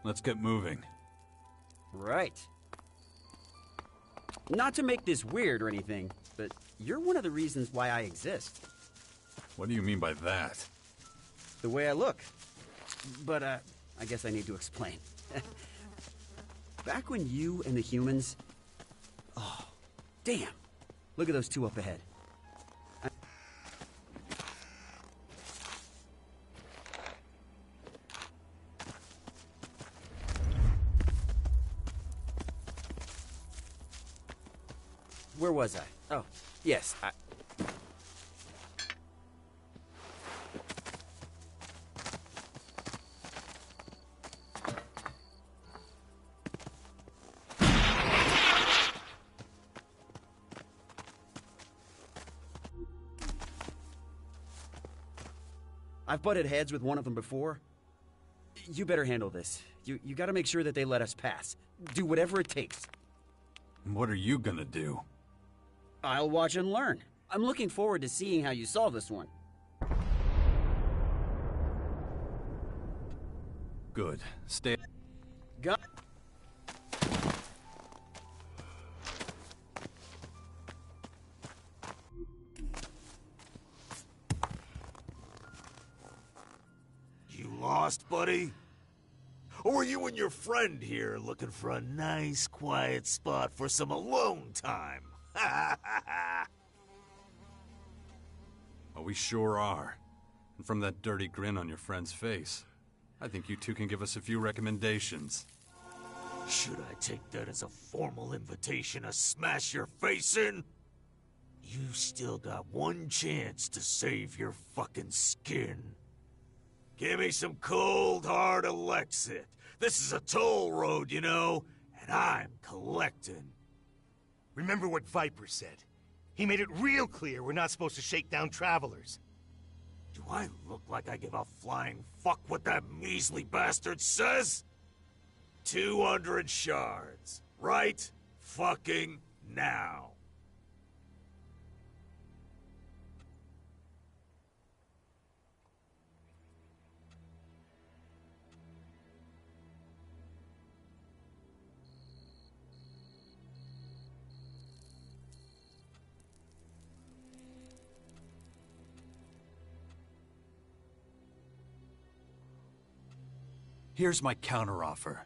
Let's get moving. Right. Not to make this weird or anything, but you're one of the reasons why I exist. What do you mean by that? The way I look. But, I guess I need to explain. Back when you and the humans... Oh, damn. Look at those two up ahead. Where was I? Oh, yes, I've butted heads with one of them before. You better handle this. You gotta make sure that they let us pass. Do whatever it takes. What are you gonna do? I'll watch and learn. I'm looking forward to seeing how you solve this one. Good. Stay... Got... You lost, buddy? Or were you and your friend here looking for a nice, quiet spot for some alone time? Oh, we sure are. And from that dirty grin on your friend's face, I think you two can give us a few recommendations. Should I take that as a formal invitation to smash your face in? You still got one chance to save your fucking skin. Give me some cold, hard ElEX. This is a toll road, you know, and I'm collecting. Remember what Viper said. He made it real clear we're not supposed to shake down travelers. Do I look like I give a flying fuck what that measly bastard says? 200 shards. Right fucking now. Here's my counteroffer.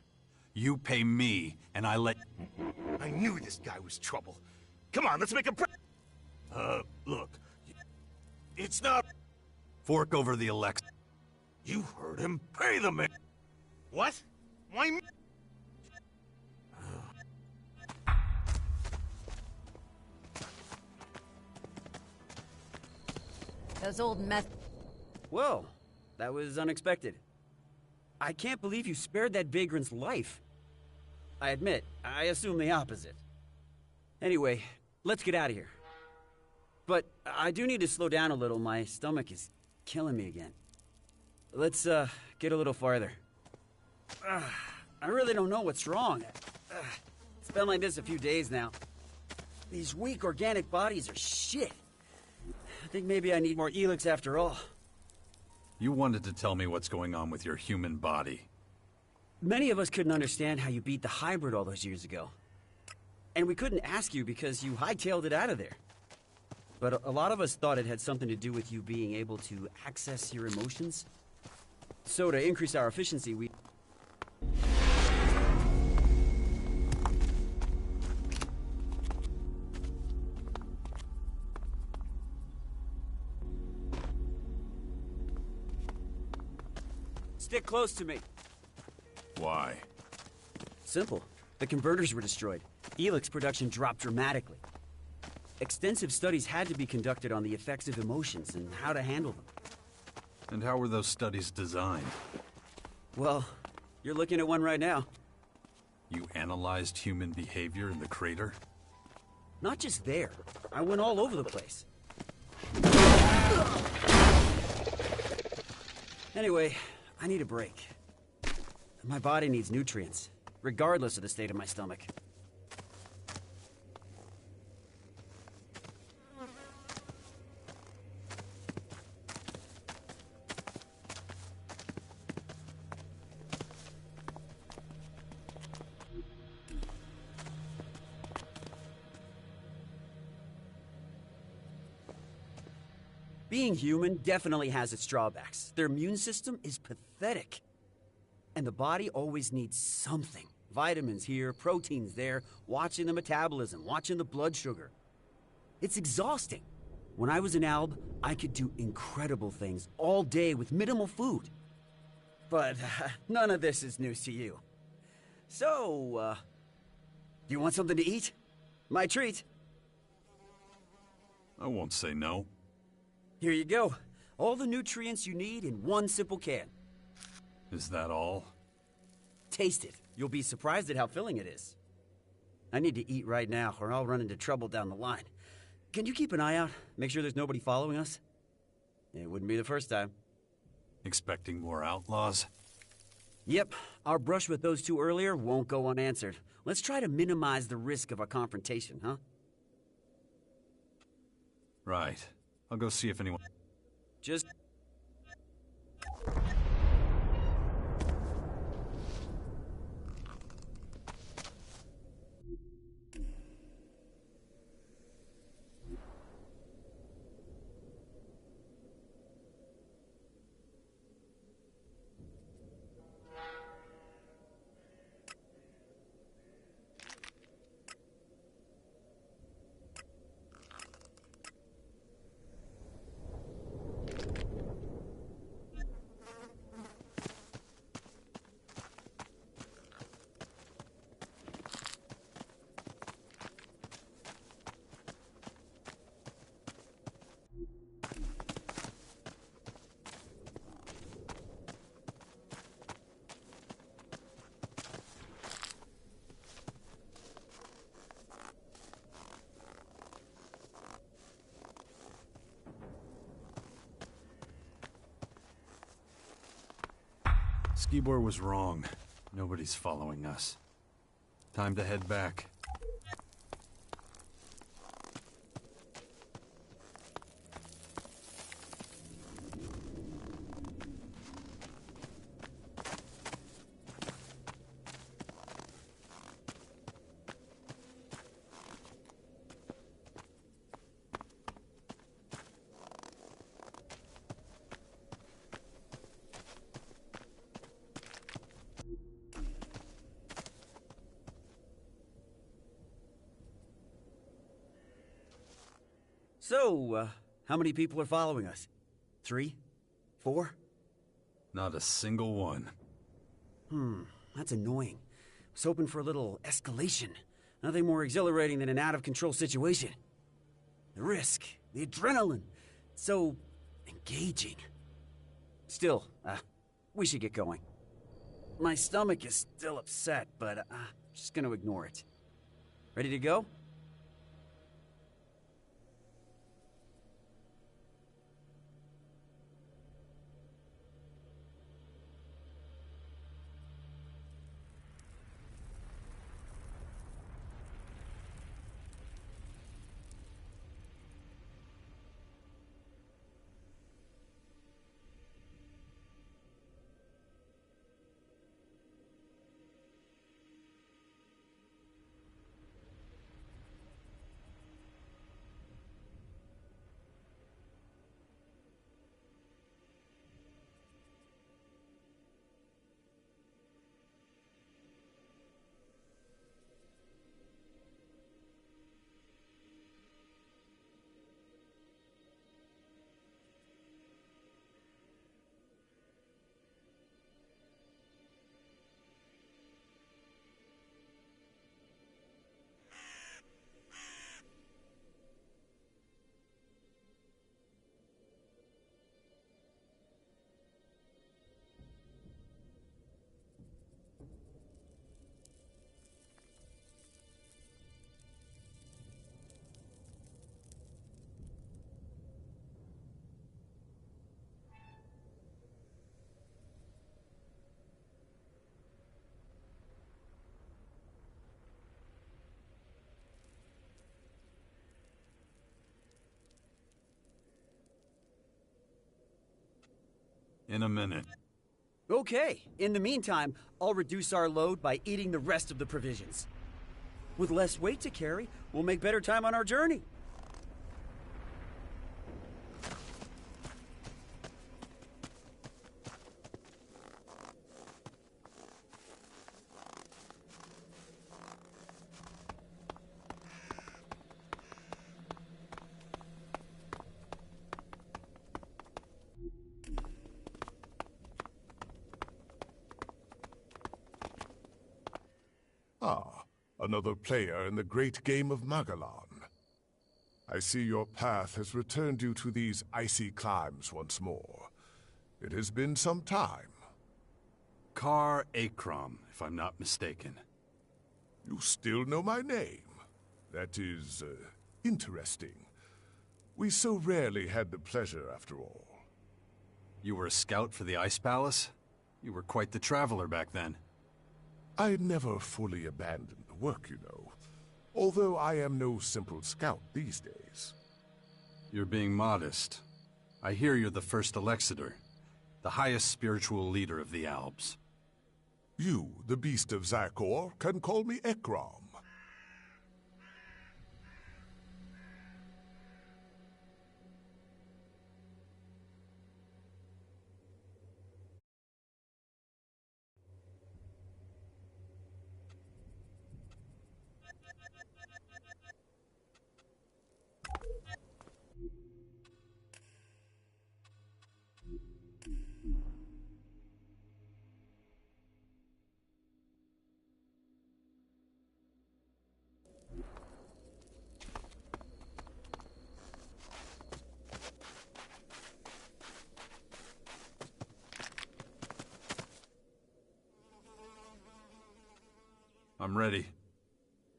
You pay me, and I let... I knew this guy was trouble. Come on, let's make a Look. It's not... Fork over the ElEX. You heard him. Pay the man. What? Why me? Those old meth... Whoa, that was unexpected. I can't believe you spared that vagrant's life. I admit, I assume the opposite. Anyway, let's get out of here. But I do need to slow down a little. My stomach is killing me again. Let's, get a little farther. I really don't know what's wrong. It's been like this a few days now. These weak organic bodies are shit. I think maybe I need more ElEX after all. You wanted to tell me what's going on with your human body. Many of us couldn't understand how you beat the hybrid all those years ago. And we couldn't ask you because you hightailed it out of there. But a lot of us thought it had something to do with you being able to access your emotions. So to increase our efficiency, we... Stick close to me. Why? Simple. The converters were destroyed. ElEX production dropped dramatically. Extensive studies had to be conducted on the effects of emotions and how to handle them. And how were those studies designed? Well, you're looking at one right now. You analyzed human behavior in the crater? Not just there. I went all over the place. Anyway, I need a break. My body needs nutrients, regardless of the state of my stomach. Being human definitely has its drawbacks. Their immune system is pathetic. And the body always needs something. Vitamins here, proteins there, watching the metabolism, watching the blood sugar. It's exhausting. When I was in Alb, I could do incredible things all day with minimal food. But none of this is news to you. So, do you want something to eat? My treat. I won't say no. Here you go. All the nutrients you need in one simple can. Is that all? Taste it. You'll be surprised at how filling it is. I need to eat right now, or I'll run into trouble down the line. Can you keep an eye out? Make sure there's nobody following us? It wouldn't be the first time. Expecting more outlaws? Yep, our brush with those two earlier won't go unanswered. Let's try to minimize the risk of a confrontation, huh? Right. I'll go see if anyone... Just... Skibor was wrong. Nobody's following us. Time to head back. So, how many people are following us? 3? 4? Not a single one. That's annoying. I was hoping for a little escalation. Nothing more exhilarating than an out-of-control situation. The risk, the adrenaline, so engaging. Still, we should get going. My stomach is still upset, but I'm just gonna ignore it. Ready to go? In a minute. Okay. In the meantime, I'll reduce our load by eating the rest of the provisions. With less weight to carry, we'll make better time on our journey. another player in the great game of Magellan. I see your path has returned you to these icy climes once more. It has been some time. Kar Akram, if I'm not mistaken. You still know my name. That is, interesting. We so rarely had the pleasure, after all. You were a scout for the Ice Palace? You were quite the traveler back then. I never fully abandoned the work, you know. Although I am no simple scout these days. You're being modest. I hear you're the first Elexiter, the highest spiritual leader of the Alps. You, the beast of Zakor, can call me Ekram. I'm ready.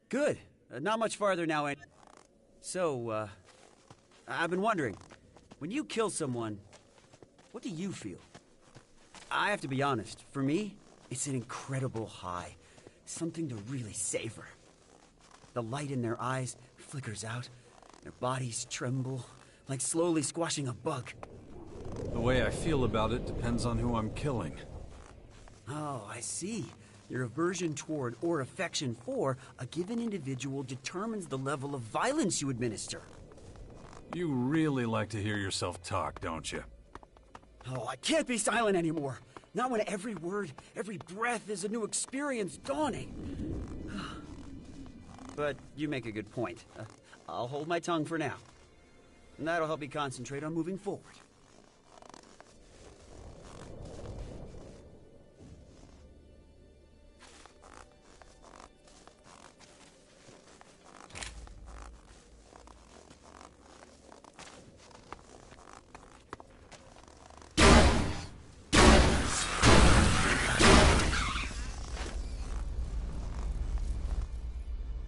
Good. Not much farther now. So, I've been wondering, when you kill someone, what do you feel? I have to be honest, for me, it's an incredible high. Something to really savor. The light in their eyes flickers out, their bodies tremble, like slowly squashing a bug. The way I feel about it depends on who I'm killing. Oh, I see. Your aversion toward or affection for a given individual determines the level of violence you administer. You really like to hear yourself talk, don't you? Oh, I can't be silent anymore. Not when every word, every breath is a new experience dawning. But you make a good point. I'll hold my tongue for now. And that'll help me concentrate on moving forward.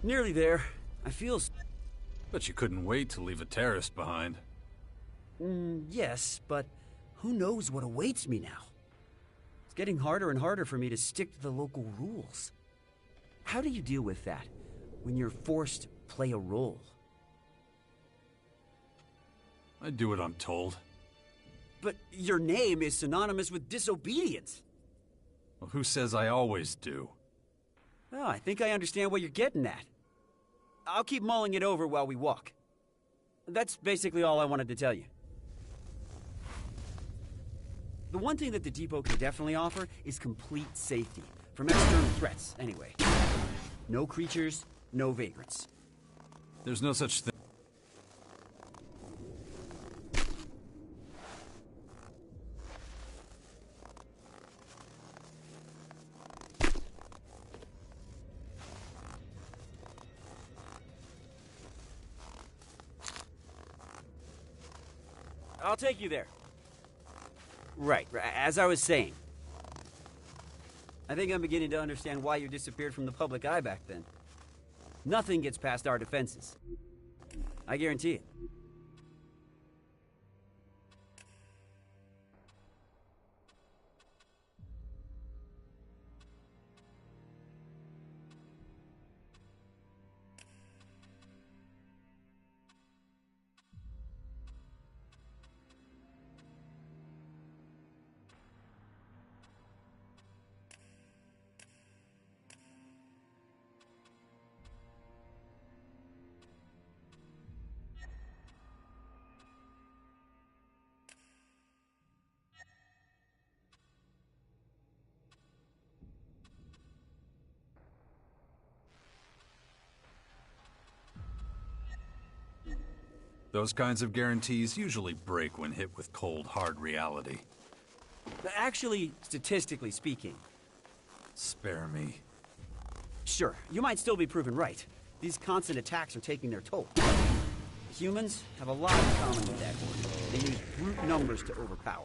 Nearly there. I feel... But you couldn't wait to leave a terrorist behind. Yes, but who knows what awaits me now? It's getting harder and harder for me to stick to the local rules. How do you deal with that when you're forced to play a role? I do what I'm told. But your name is synonymous with disobedience. Well, who says I always do? Oh, I think I understand what you're getting at. I'll keep mulling it over while we walk. That's basically all I wanted to tell you. The one thing that the depot can definitely offer is complete safety. From external threats, anyway. No creatures, no vagrants. There's no such thing. I'll take you there. Right, as I was saying. I think I'm beginning to understand why you disappeared from the public eye back then. Nothing gets past our defenses. I guarantee it. Those kinds of guarantees usually break when hit with cold, hard reality. Actually, statistically speaking. Spare me. Sure, you might still be proven right. These constant attacks are taking their toll. Humans have a lot in common with that horde. They use brute numbers to overpower.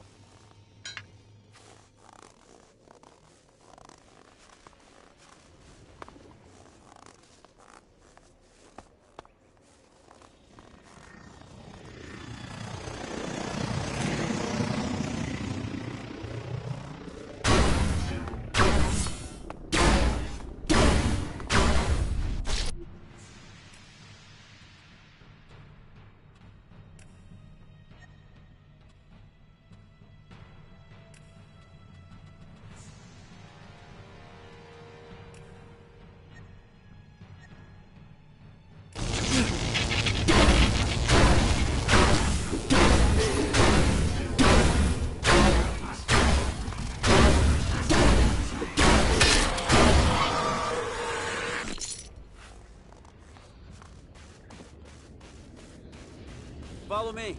Follow me.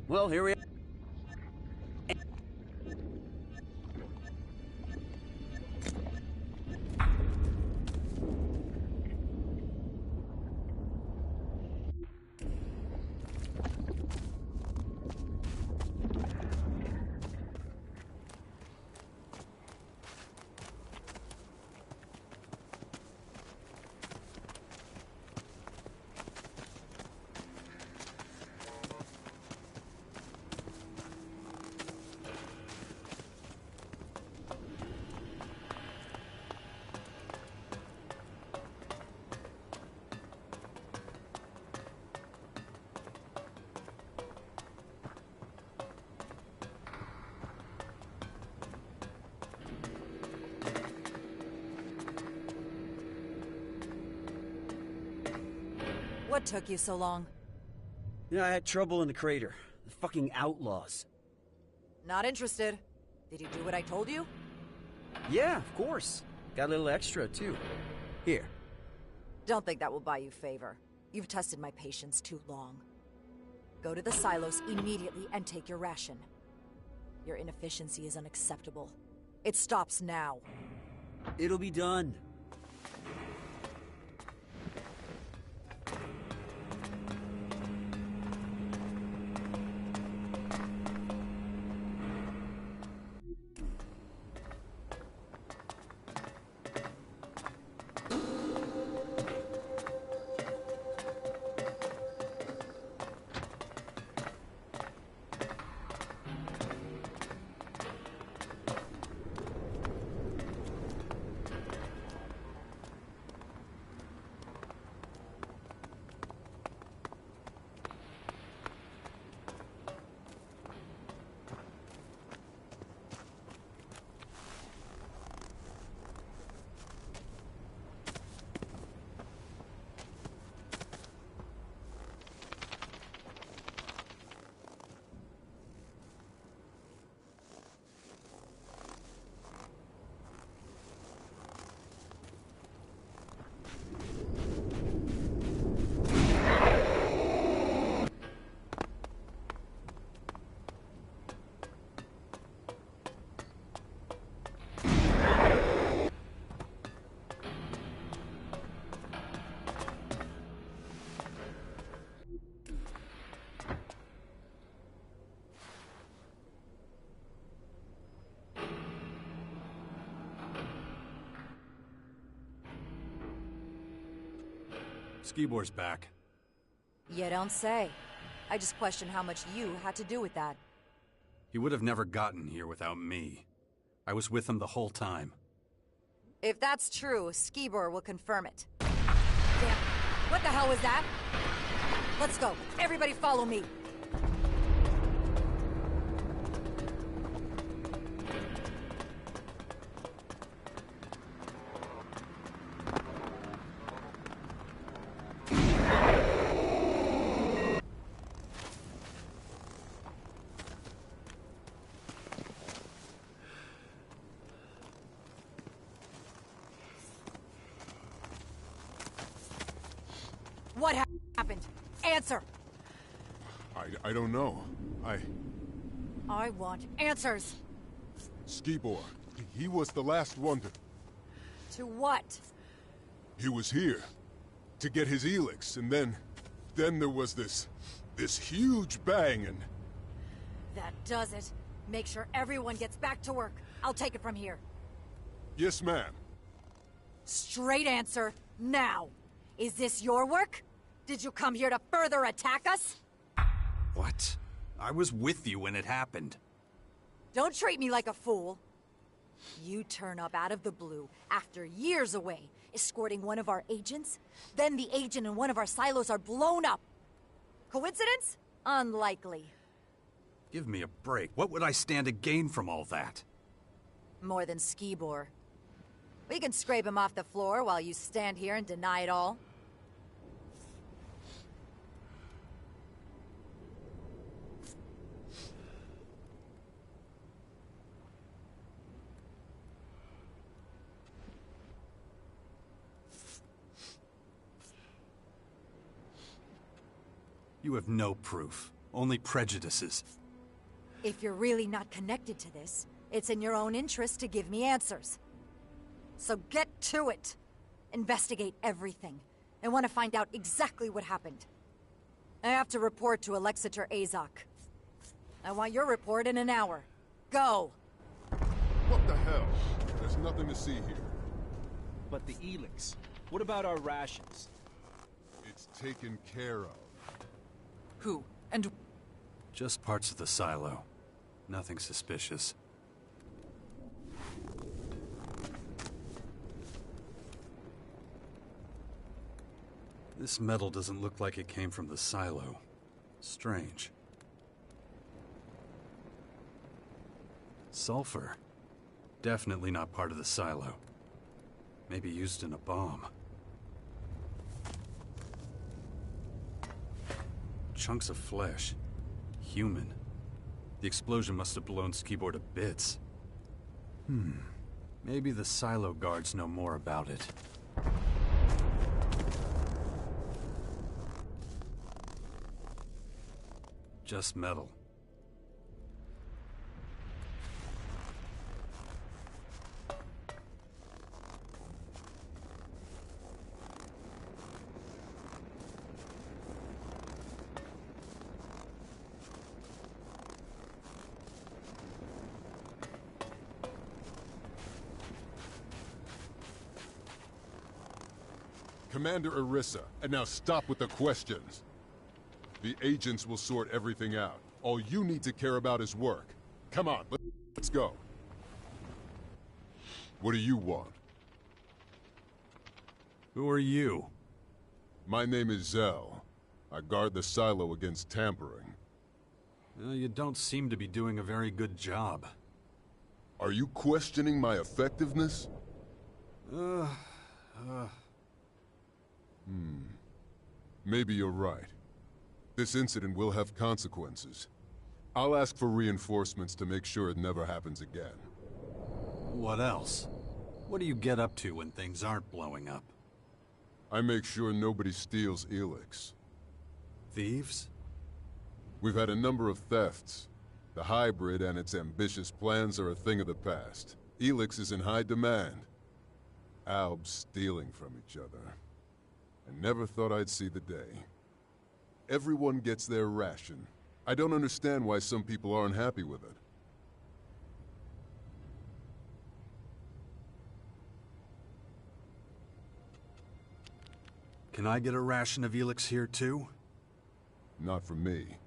Well, here we are. What took you so long? Yeah, I had trouble in the crater. The fucking outlaws. Not interested. Did you do what I told you? Yeah, of course. Got a little extra, too. Here. Don't think that will buy you favor. You've tested my patience too long. Go to the silos immediately and take your ration. Your inefficiency is unacceptable. It stops now. It'll be done. Skibor's back. You don't say. I just question how much you had to do with that. He would have never gotten here without me. I was with him the whole time. If that's true, Skibor will confirm it. Damn. What the hell was that? Let's go. Everybody follow me. What happened? Answer! I don't know. I want answers! Skibor, he was the last one to... To what? He was here to get his ElEX, and then there was this huge bang, and... That does it. Make sure everyone gets back to work. I'll take it from here. Yes, ma'am. Straight answer, now. Is this your work? Did you come here to further attack us? What? I was with you when it happened. Don't treat me like a fool. You turn up out of the blue after years away, escorting one of our agents. Then the agent and one of our silos are blown up. Coincidence? Unlikely. Give me a break. What would I stand to gain from all that? More than Skibor. We can scrape him off the floor while you stand here and deny it all. You have no proof. Only prejudices. If you're really not connected to this, it's in your own interest to give me answers. So get to it. Investigate everything. I want to find out exactly what happened. I have to report to Alexator Azok. I want your report in an hour. Go! What the hell? There's nothing to see here. But the ElEX. What about our rations? It's taken care of. Who? And... Just parts of the silo. Nothing suspicious. This metal doesn't look like it came from the silo. Strange. Sulfur. Definitely not part of the silo. Maybe used in a bomb. Chunks of flesh. Human. The explosion must have blown Skibor to bits. Maybe the silo guards know more about it. Just metal. Commander Orissa, and now stop with the questions. The agents will sort everything out. All you need to care about is work. Come on, let's go. What do you want? Who are you? My name is Zell. I guard the silo against tampering. You don't seem to be doing a very good job. Are you questioning my effectiveness? Maybe you're right. This incident will have consequences. I'll ask for reinforcements to make sure it never happens again. What else? What do you get up to when things aren't blowing up? I make sure nobody steals ElEX. Thieves? We've had a number of thefts. The hybrid and its ambitious plans are a thing of the past. ElEX is in high demand. Albs stealing from each other. I never thought I'd see the day. Everyone gets their ration. I don't understand why some people aren't happy with it. Can I get a ration of ElEX here too? Not from me.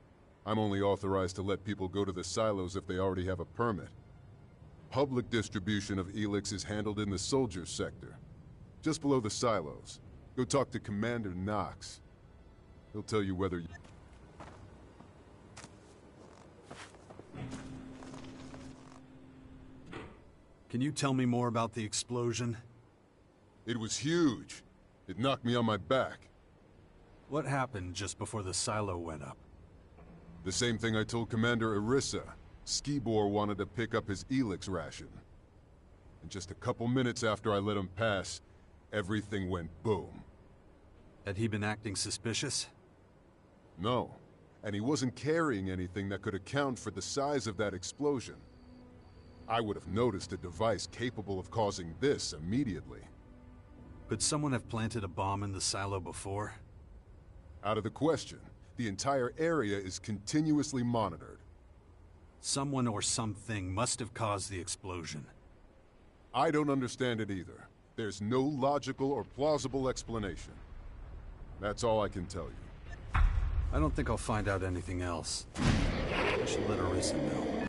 I'm only authorized to let people go to the silos if they already have a permit. Public distribution of ElEX is handled in the soldiers sector, just below the silos. Go talk to Commander Knox. He'll tell you whether you... Can you tell me more about the explosion? It was huge. It knocked me on my back. What happened just before the silo went up? The same thing I told Commander Orissa. Skibor wanted to pick up his ElEX ration. And just a couple minutes after I let him pass, everything went boom. Had he been acting suspicious? No. and he wasn't carrying anything that could account for the size of that explosion. I would have noticed a device capable of causing this immediately. Could someone have planted a bomb in the silo before? Out of the question. The entire area is continuously monitored. Someone or something must have caused the explosion. I don't understand it either. There's no logical or plausible explanation. That's all I can tell you. I don't think I'll find out anything else. I should let Arisa know.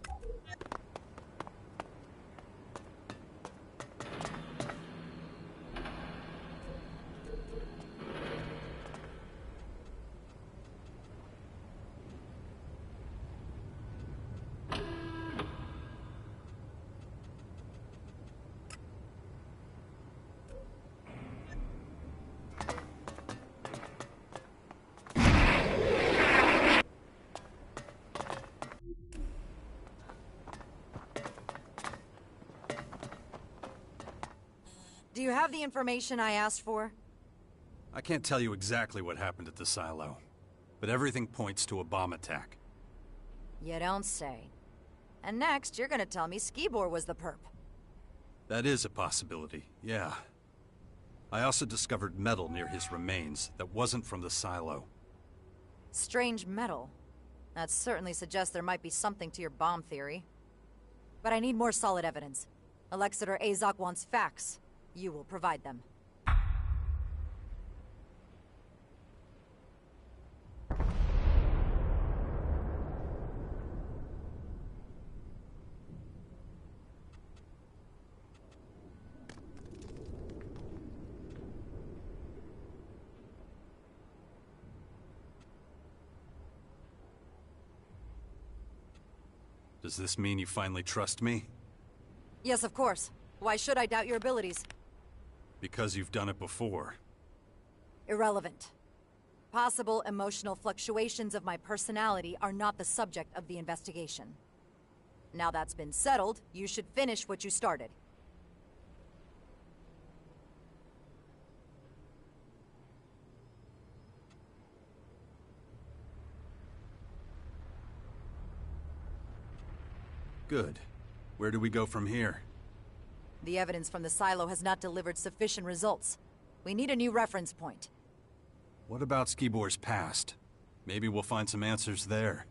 Do you have the information I asked for? I can't tell you exactly what happened at the silo, but everything points to a bomb attack. You don't say. And next, you're gonna tell me Skibor was the perp. That is a possibility, yeah. I also discovered metal near his remains that wasn't from the silo. Strange metal. That certainly suggests there might be something to your bomb theory. But I need more solid evidence. Alexander Azok wants facts. You will provide them. Does this mean you finally trust me? Yes, of course. Why should I doubt your abilities? Because you've done it before. Irrelevant. Possible emotional fluctuations of my personality are not the subject of the investigation. Now that's been settled, you should finish what you started. Good. Where do we go from here? The evidence from the silo has not delivered sufficient results. We need a new reference point. What about Skibor's past? Maybe we'll find some answers there.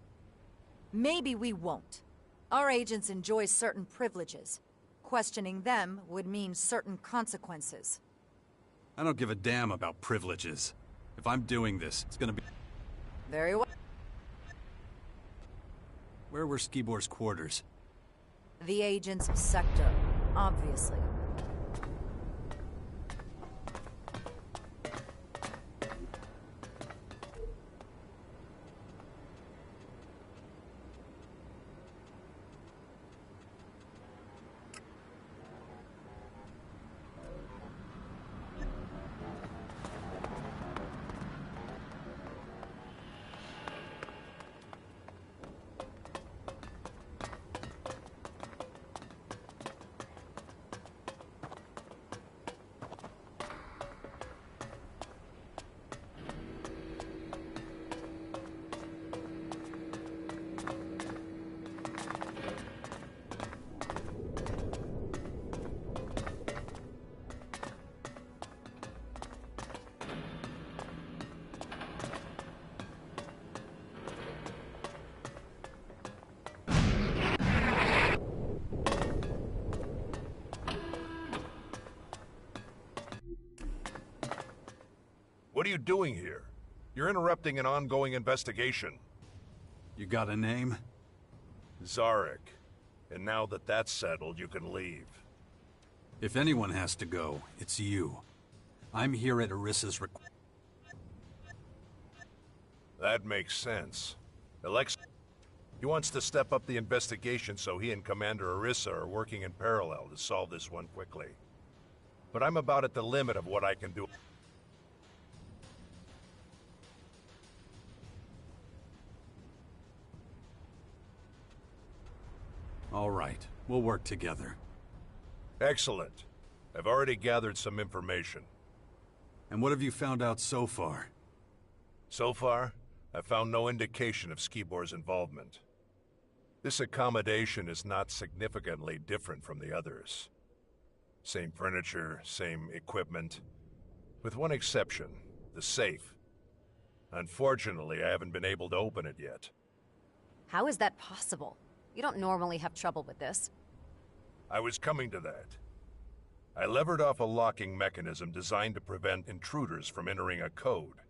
Maybe we won't. Our agents enjoy certain privileges. Questioning them would mean certain consequences. I don't give a damn about privileges. If I'm doing this, it's gonna be... Very well. Where were Skibor's quarters? The agent's sector, obviously. What are you doing here? You're interrupting an ongoing investigation. You got a name? Zarek. And now that that's settled, you can leave. If anyone has to go, it's you. I'm here at Arisa's request. That makes sense. ElEX... He wants to step up the investigation so he and Commander Arisa are working in parallel to solve this one quickly. But I'm about at the limit of what I can do. All right, we'll work together. Excellent. I've already gathered some information. And what have you found out so far? So far, I found no indication of Skibor's involvement. This accommodation is not significantly different from the others. Same furniture, same equipment. With one exception, the safe. Unfortunately, I haven't been able to open it yet. How is that possible? You don't normally have trouble with this. I was coming to that. I levered off a locking mechanism designed to prevent intruders from entering a code.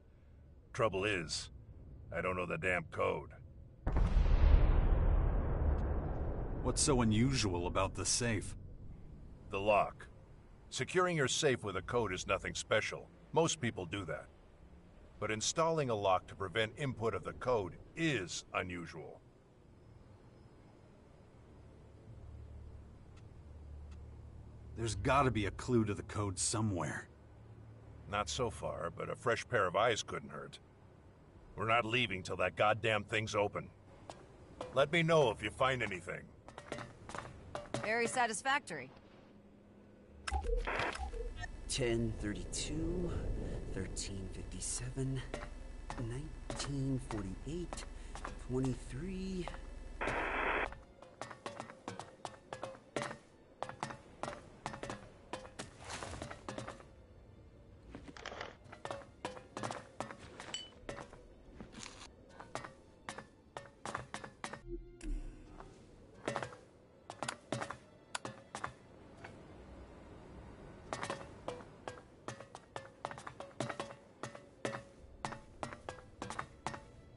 Trouble is, I don't know the damn code. What's so unusual about the safe? The lock. Securing your safe with a code is nothing special. Most people do that. But installing a lock to prevent input of the code is unusual. There's gotta be a clue to the code somewhere. Not so far, but a fresh pair of eyes couldn't hurt. We're not leaving till that goddamn thing's open. Let me know if you find anything. Very satisfactory. 1032, 1357, 1948, 23...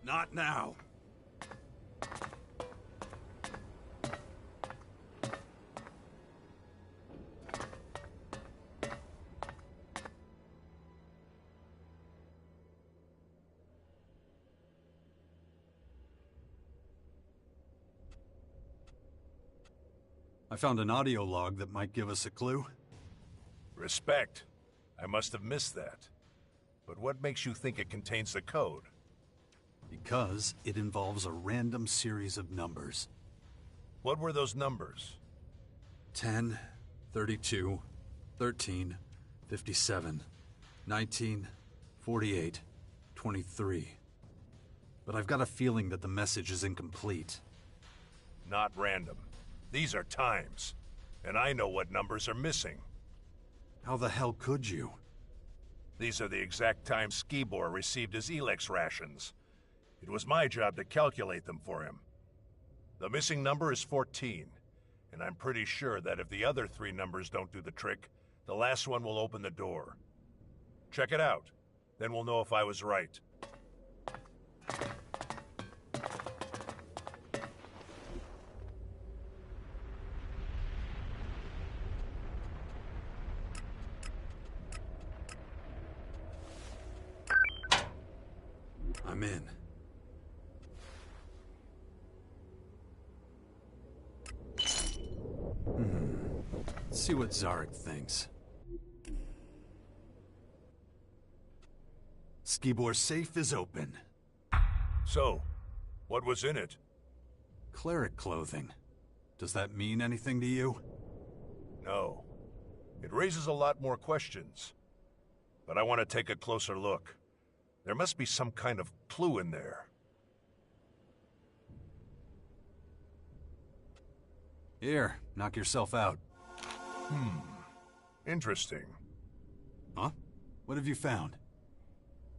Not now. I found an audio log that might give us a clue. Respect. I must have missed that. But what makes you think it contains the code? Because it involves a random series of numbers. What were those numbers? 10, 32, 13, 57, 19, 48, 23. But I've got a feeling that the message is incomplete. Not random. These are times. And I know what numbers are missing. How the hell could you? These are the exact times Skibor received his ElEX rations. It was my job to calculate them for him. The missing number is 14, and I'm pretty sure that if the other 3 numbers don't do the trick, the last one will open the door. Check it out, then we'll know if I was right. I'm in. Let's see what Zarek thinks. Skibor's safe is open. So, what was in it? Cleric clothing. Does that mean anything to you? No. It raises a lot more questions. But I want to take a closer look. There must be some kind of clue in there. Here, knock yourself out. Interesting. Huh? What have you found?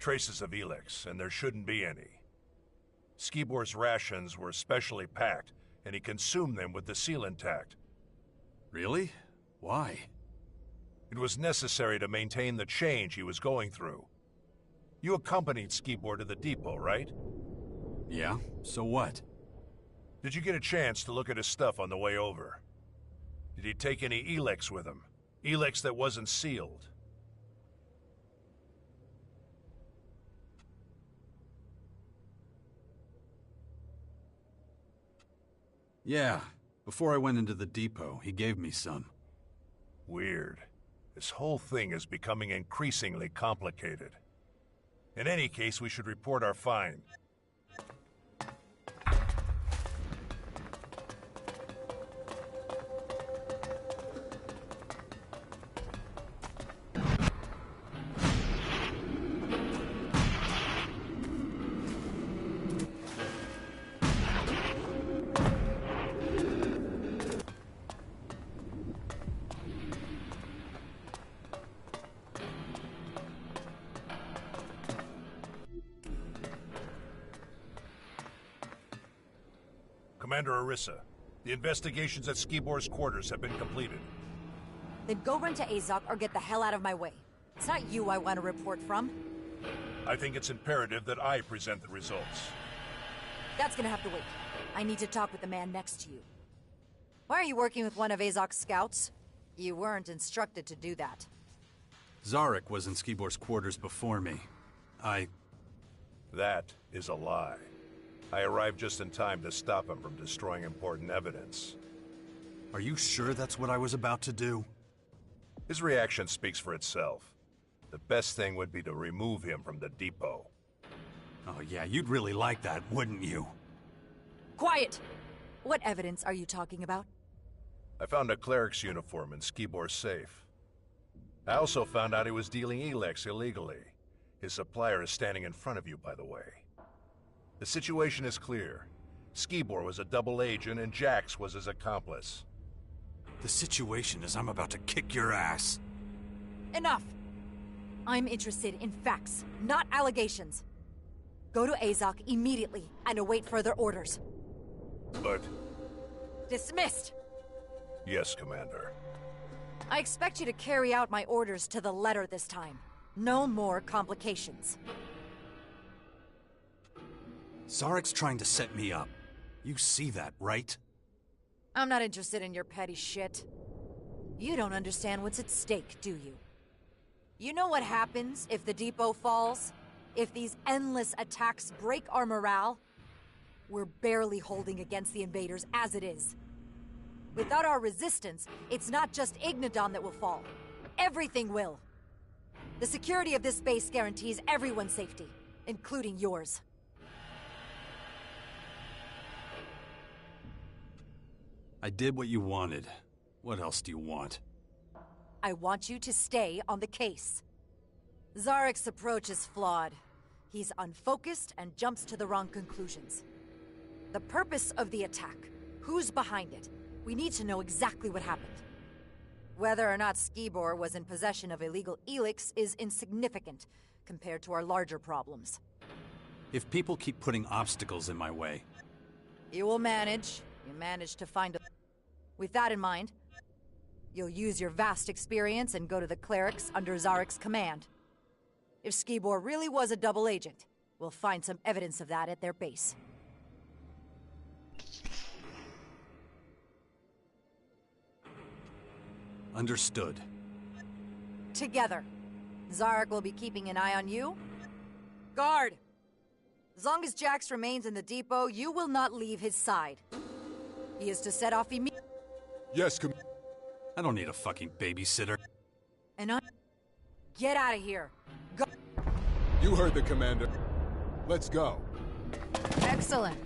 Traces of ElEX, and there shouldn't be any. Skibor's rations were specially packed, and he consumed them with the seal intact. Really? Why? It was necessary to maintain the change he was going through. You accompanied Skibor to the depot, right? Yeah, so what? Did you get a chance to look at his stuff on the way over? Did he take any ElEX with him? ElEX that wasn't sealed? Yeah, before I went into the depot, he gave me some. Weird. This whole thing is becoming increasingly complicated. In any case, we should report our find. Commander Orissa, the investigations at Skibor's quarters have been completed. Then go run to Azok or get the hell out of my way. It's not you I want a report from. I think it's imperative that I present the results. That's gonna have to wait. I need to talk with the man next to you. Why are you working with one of Azok's scouts? You weren't instructed to do that. Zarek was in Skibor's quarters before me. That is a lie. I arrived just in time to stop him from destroying important evidence. Are you sure that's what I was about to do? His reaction speaks for itself. The best thing would be to remove him from the depot. Oh yeah, you'd really like that, wouldn't you? Quiet! What evidence are you talking about? I found a cleric's uniform in Skibor's safe. I also found out he was dealing ElEX illegally. His supplier is standing in front of you, by the way. The situation is clear. Skibor was a double agent and Jax was his accomplice. The situation is I'm about to kick your ass. Enough! I'm interested in facts, not allegations. Go to Azok immediately and await further orders. But... Dismissed! Yes, Commander. I expect you to carry out my orders to the letter this time. No more complications. Zarek's trying to set me up. You see that, right? I'm not interested in your petty shit. You don't understand what's at stake, do you? You know what happens if the depot falls? If these endless attacks break our morale? We're barely holding against the invaders as it is. Without our resistance, it's not just Ignodon that will fall. Everything will. The security of this base guarantees everyone's safety, including yours. I did what you wanted. What else do you want? I want you to stay on the case. Zarek's approach is flawed. He's unfocused and jumps to the wrong conclusions. The purpose of the attack, who's behind it, we need to know exactly what happened. Whether or not Skibor was in possession of illegal ElEX is insignificant compared to our larger problems. If people keep putting obstacles in my way... You will manage. You managed to find a... With that in mind, you'll use your vast experience and go to the clerics under Zarek's command. If Skibor really was a double agent, we'll find some evidence of that at their base. Understood. Together. Zarek will be keeping an eye on you. Guard! As long as Jax remains in the depot, you will not leave his side. He is to set off immediately. Yes, I don't need a fucking babysitter. And get out of here. Go. You heard the commander. Let's go. Excellent.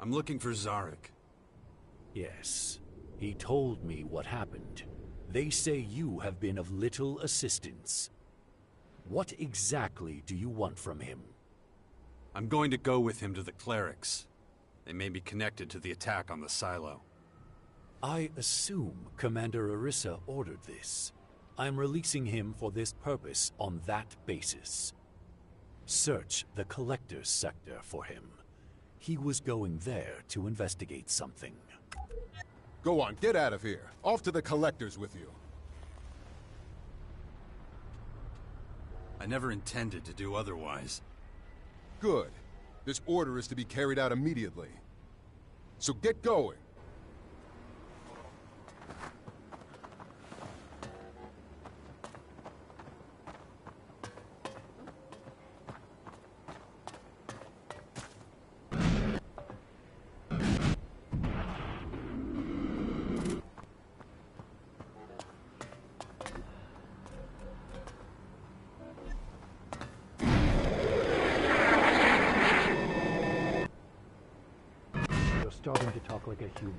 I'm looking for Zarek. Yes. He told me what happened. They say you have been of little assistance. What exactly do you want from him? I'm going to go with him to the clerics. They may be connected to the attack on the silo. I assume Commander Orisa ordered this. I'm releasing him for this purpose on that basis. Search the Collector's sector for him. He was going there to investigate something. Go on, get out of here. Off to the Collector's with you. I never intended to do otherwise. Good. This order is to be carried out immediately. So get going. Starting to talk like a human.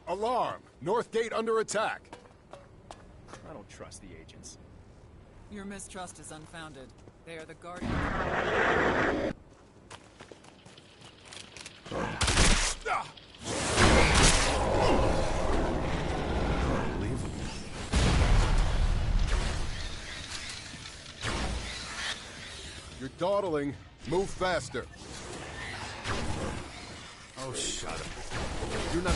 Alarm! North Gate under attack! I don't trust the agents. Your mistrust is unfounded. They are the guardians. Unbelievable. You're dawdling. Move faster. Oh, shut up. You're not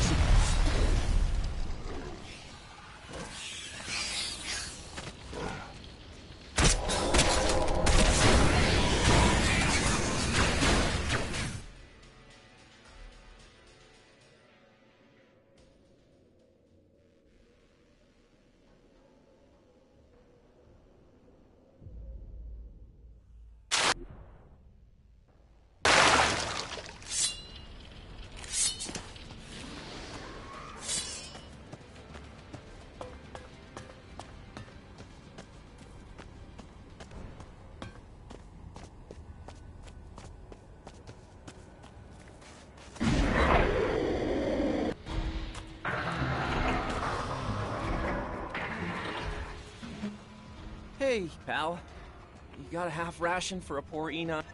Hey, pal. You got a half ration for a poor Enoch?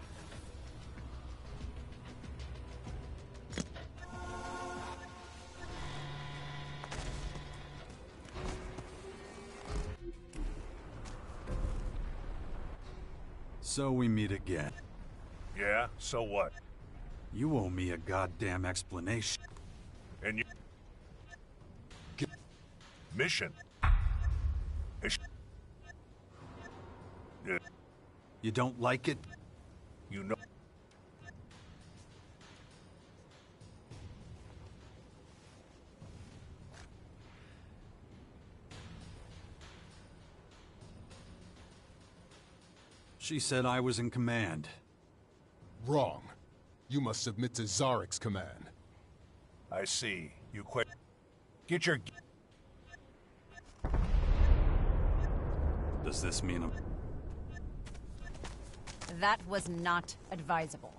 So we meet again. Yeah, so what? You owe me a goddamn explanation. And you... Mission? You don't like it? You know... She said I was in command. wrong. You must submit to Zarek's command. I see. You quit. Get your... Does this mean I'm... That was not advisable.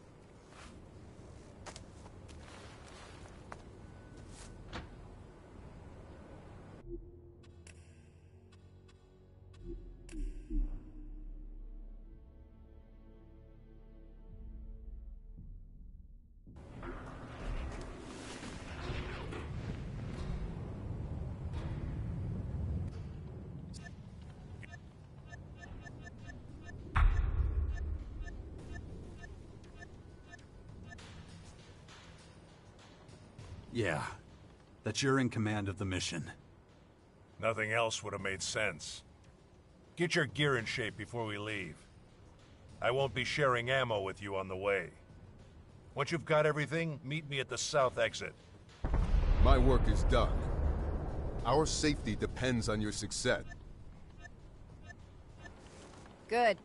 Yeah, that you're in command of the mission. Nothing else would have made sense. Get your gear in shape before we leave. I won't be sharing ammo with you on the way. Once you've got everything, meet me at the south exit. My work is done. Our safety depends on your success. Good.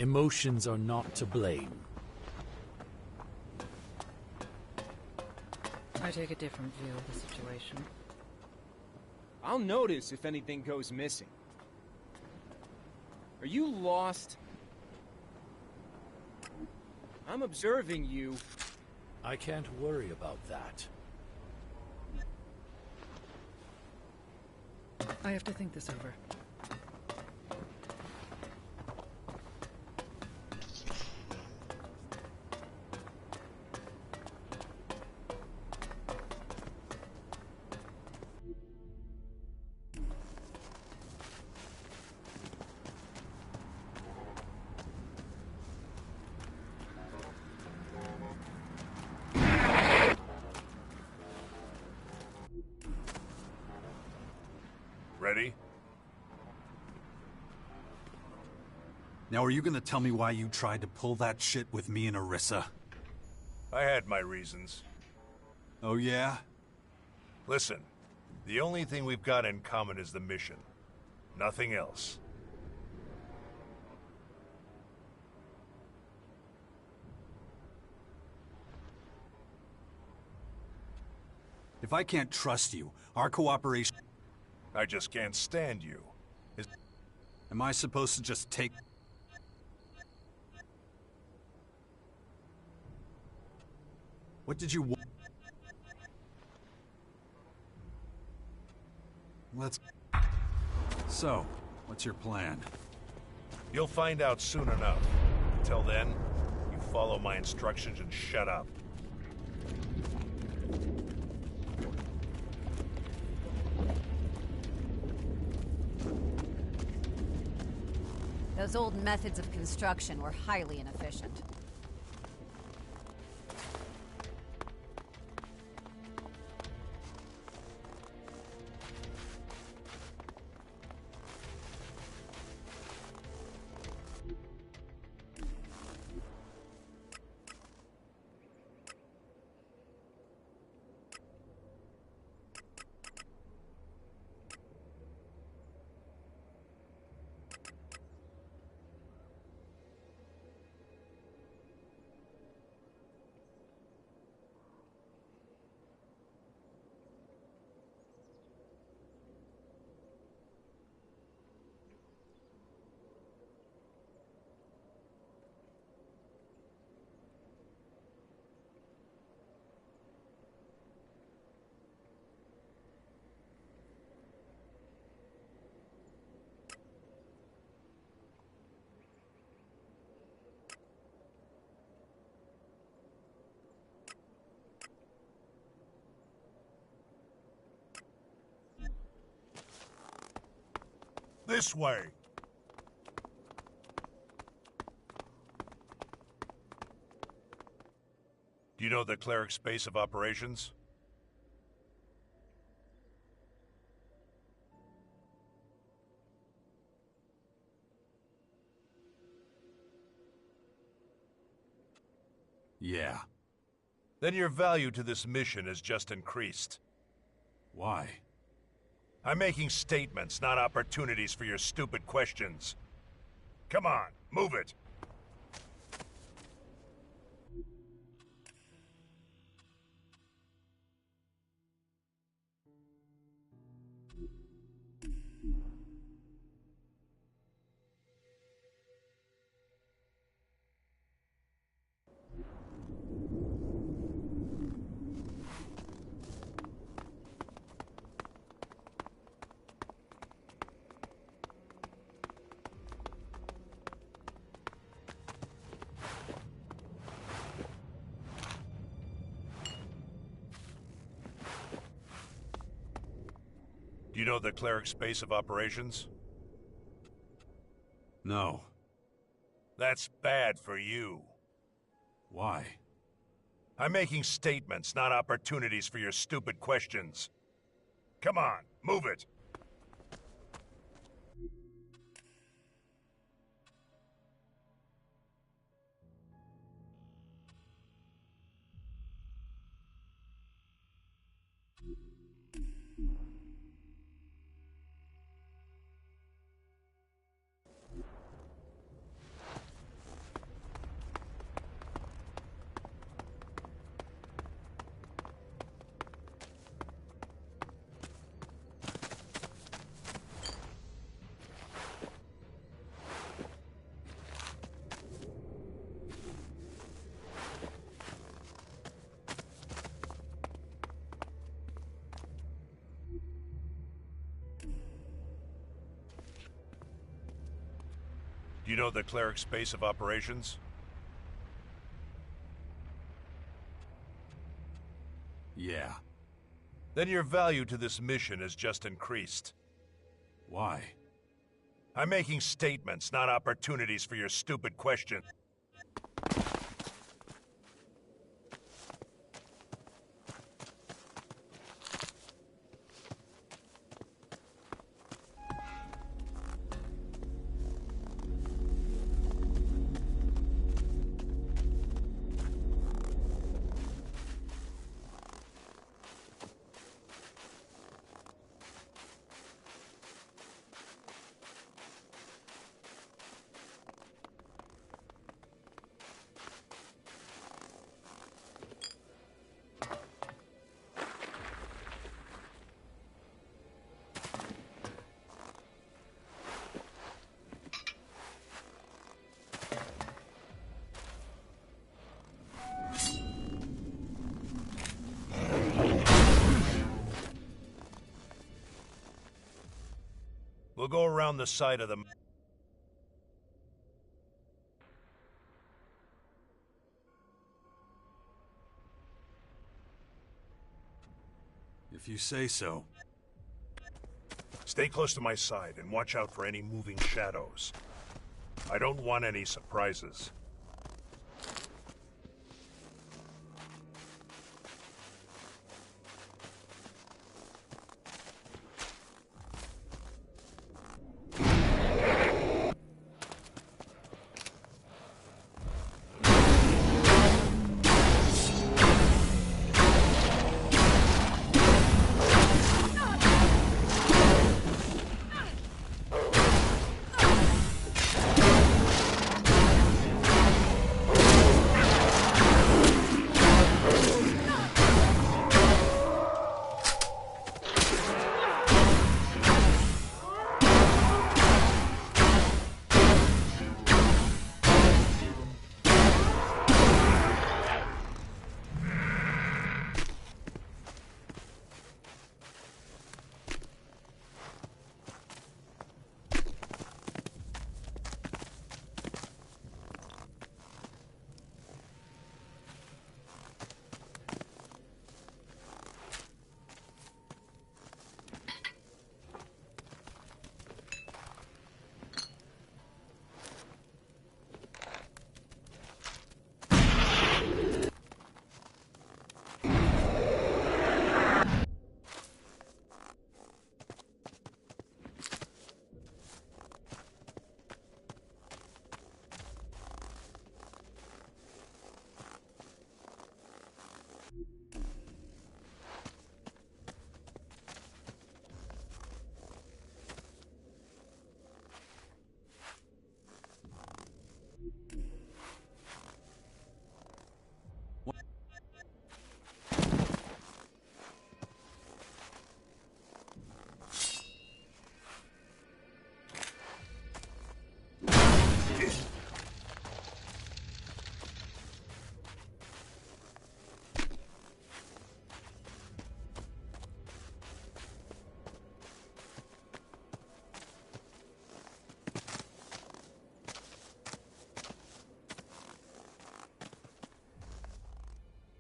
Emotions are not to blame. I take a different view of the situation. I'll notice if anything goes missing. Are you lost? I'm observing you. I can't worry about that. I have to think this over. Ready? Now, are you gonna tell me why you tried to pull that shit with me and Orisa? I had my reasons. Oh, yeah? Listen, the only thing we've got in common is the mission. Nothing else. If I can't trust you, our cooperation... I just can't stand you. Am I supposed to just take... What did you want? Let's... So, what's your plan? You'll find out soon enough. Until then, you follow my instructions and shut up. Those old methods of construction were highly inefficient. This way! Do you know the cleric's base of operations? Yeah. Then your value to this mission has just increased. Why? I'm making statements, not opportunities for your stupid questions. Come on, move it! Do you know the cleric's base of operations? No. That's bad for you. Why? I'm making statements, not opportunities for your stupid questions. Come on, move it! You know the cleric's base of operations? Yeah. Then your value to this mission has just increased. Why? I'm making statements, not opportunities for your stupid questions. We'll go around the side of the... If you say so. Stay close to my side and watch out for any moving shadows. I don't want any surprises.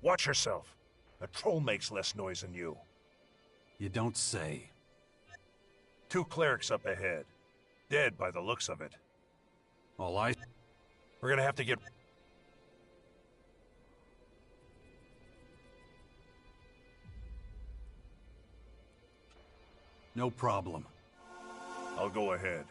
Watch yourself. A troll makes less noise than you. You don't say. 2 clerics up ahead. Dead by the looks of it. We're gonna have to get... No problem. I'll go ahead.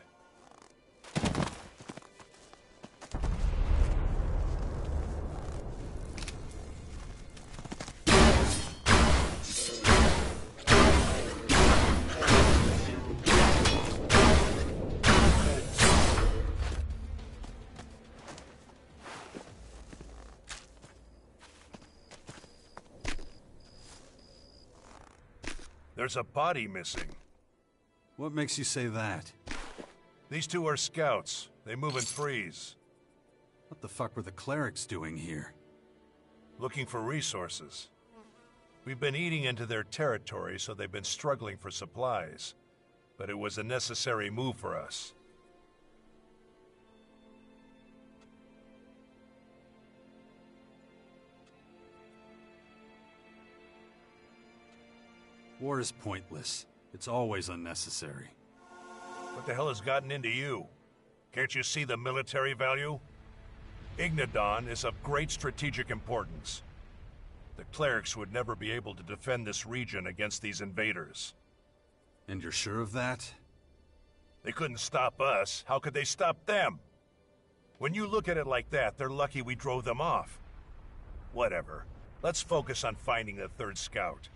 There's a body missing. What makes you say that? These 2 are scouts. They move in threes. What the fuck were the clerics doing here? Looking for resources. We've been eating into their territory, so they've been struggling for supplies. But it was a necessary move for us. War is pointless. It's always unnecessary. What the hell has gotten into you? Can't you see the military value? Ignadon is of great strategic importance. The clerics would never be able to defend this region against these invaders. And you're sure of that? They couldn't stop us. How could they stop them? When you look at it like that, they're lucky we drove them off. Whatever. Let's focus on finding the third scout.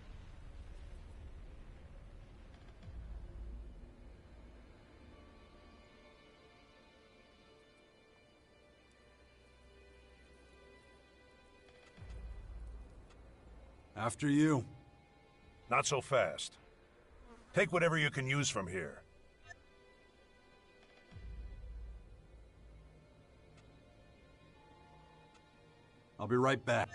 After you. Not so fast. Take whatever you can use from here. I'll be right back.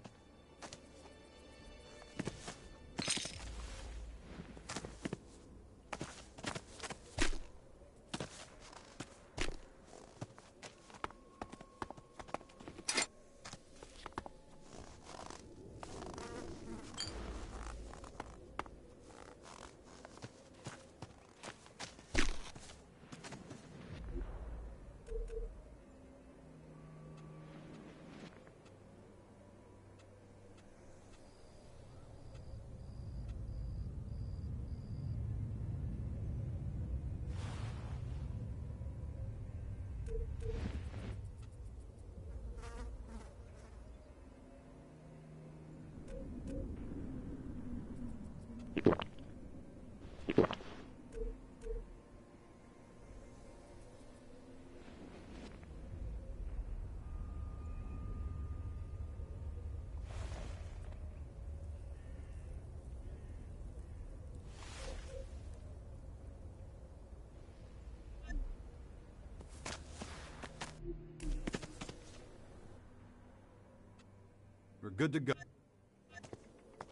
We're good to go.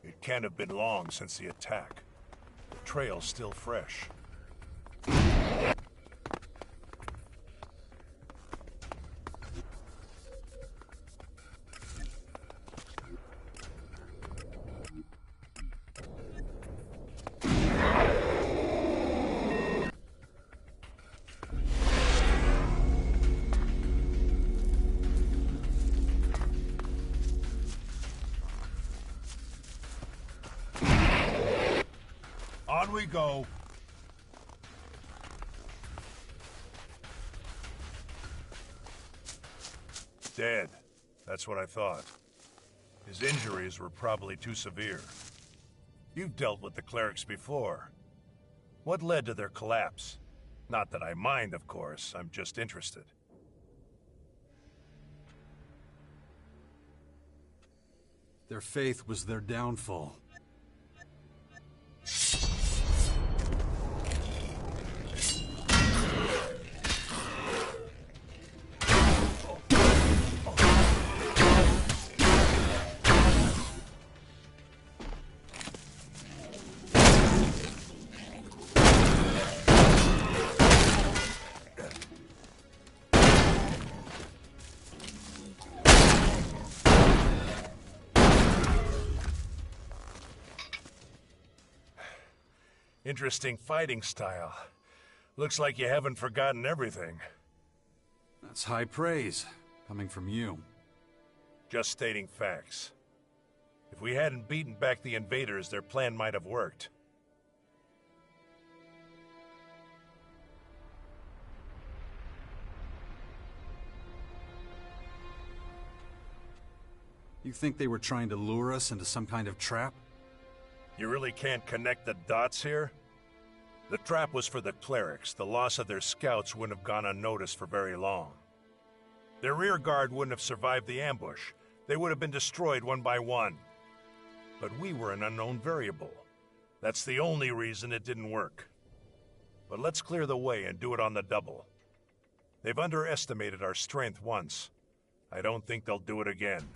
It can't have been long since the attack. The trail's still fresh. On we go. Dead. That's what I thought. His injuries were probably too severe. You've dealt with the clerics before. What led to their collapse? Not that I mind, of course. I'm just interested. Their faith was their downfall. Interesting fighting style. Looks like you haven't forgotten everything. That's high praise, coming from you. Just stating facts. If we hadn't beaten back the invaders, their plan might have worked. You think they were trying to lure us into some kind of trap? You really can't connect the dots here? The trap was for the clerics. The loss of their scouts wouldn't have gone unnoticed for very long. Their rear guard wouldn't have survived the ambush. They would have been destroyed one by one. But we were an unknown variable. That's the only reason it didn't work. But let's clear the way and do it on the double. They've underestimated our strength once. I don't think they'll do it again.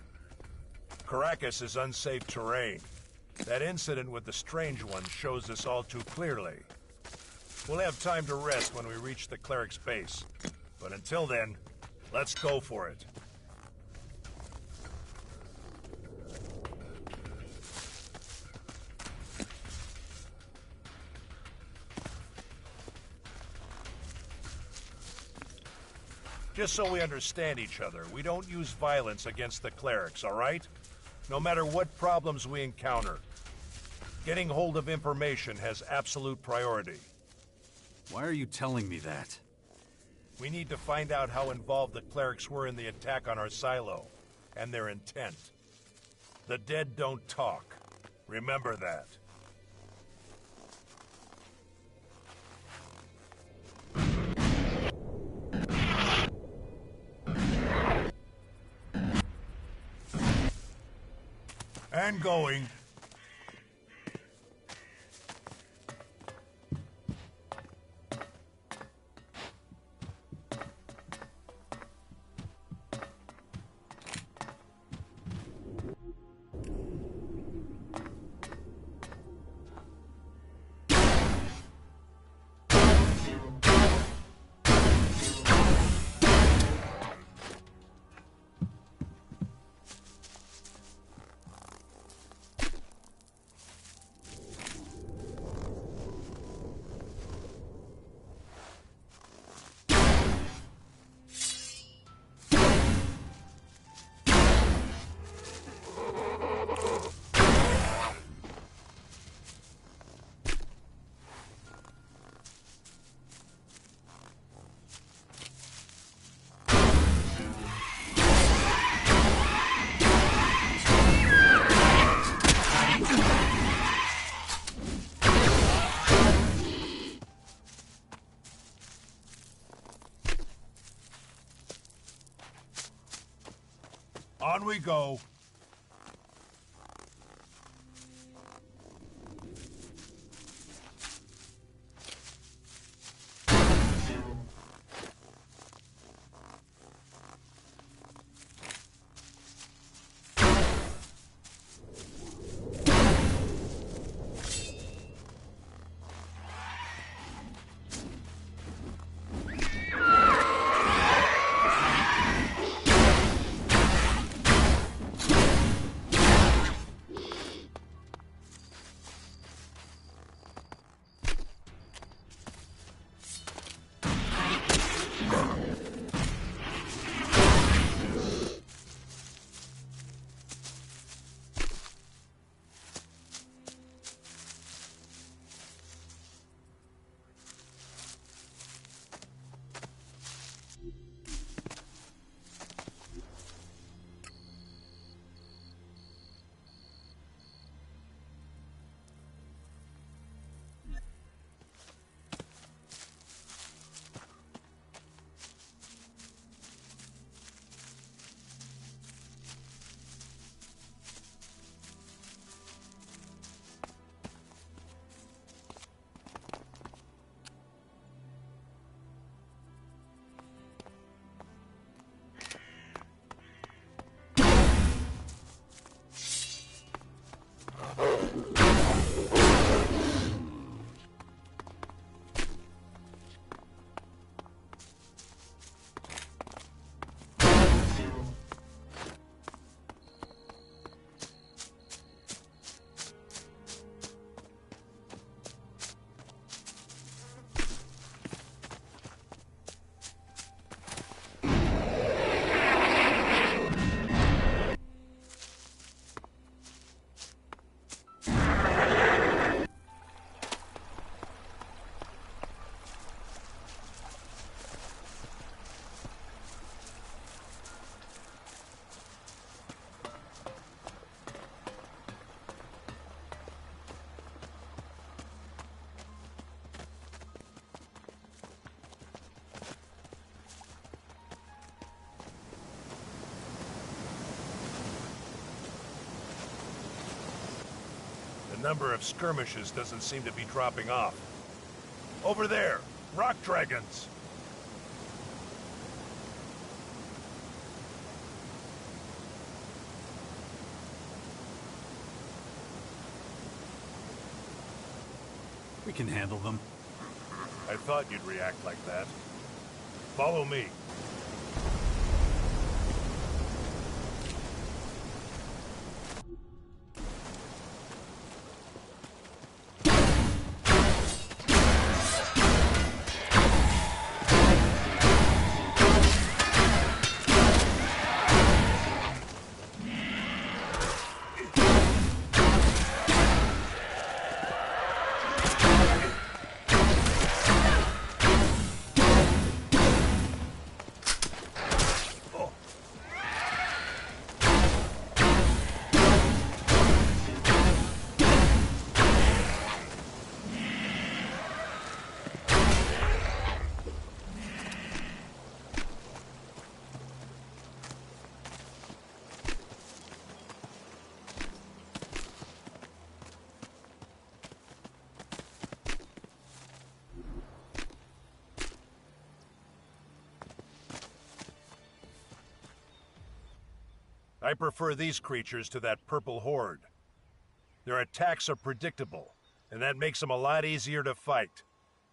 Caracas is unsafe terrain. That incident with the Strange One shows this all too clearly. We'll have time to rest when we reach the cleric's base. But until then, let's go for it. Just so we understand each other, we don't use violence against the clerics, all right? No matter what problems we encounter, getting hold of information has absolute priority. Why are you telling me that? We need to find out how involved the clerics were in the attack on our silo, and their intent. The dead don't talk. Remember that. And going. On we go. The number of skirmishes doesn't seem to be dropping off. Over there, rock dragons! We can handle them. I thought you'd react like that. Follow me. I prefer these creatures to that purple horde. Their attacks are predictable, and that makes them a lot easier to fight.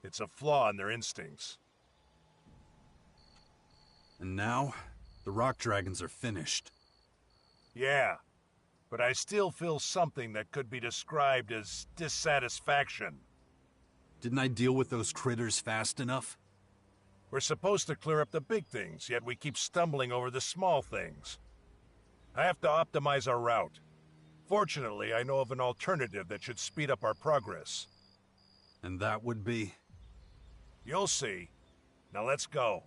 It's a flaw in their instincts. And now, the rock dragons are finished. Yeah, but I still feel something that could be described as dissatisfaction. Didn't I deal with those critters fast enough? We're supposed to clear up the big things, yet we keep stumbling over the small things. I have to optimize our route. Fortunately, I know of an alternative that should speed up our progress. And that would be? You'll see. Now let's go.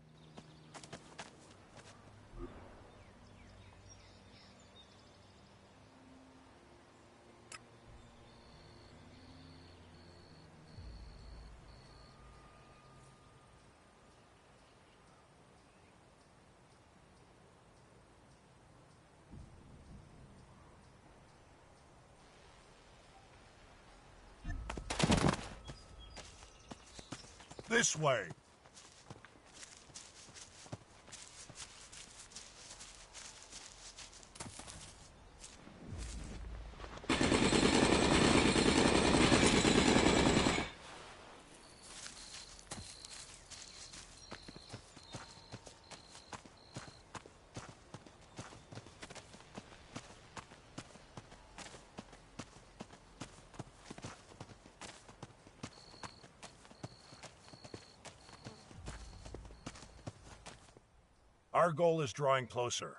This way. Our goal is drawing closer.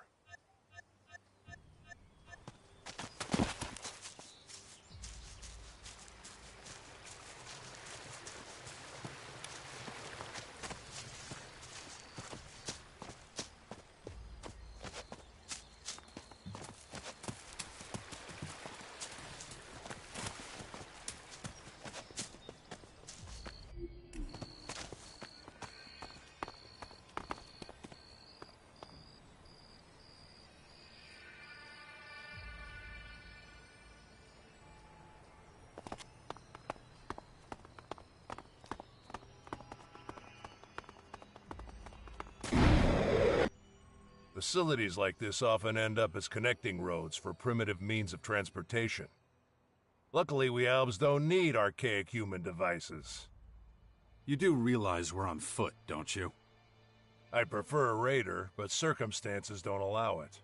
Facilities like this often end up as connecting roads for primitive means of transportation. Luckily, we elves don't need archaic human devices. You do realize we're on foot, don't you? I'd prefer a raider, but circumstances don't allow it.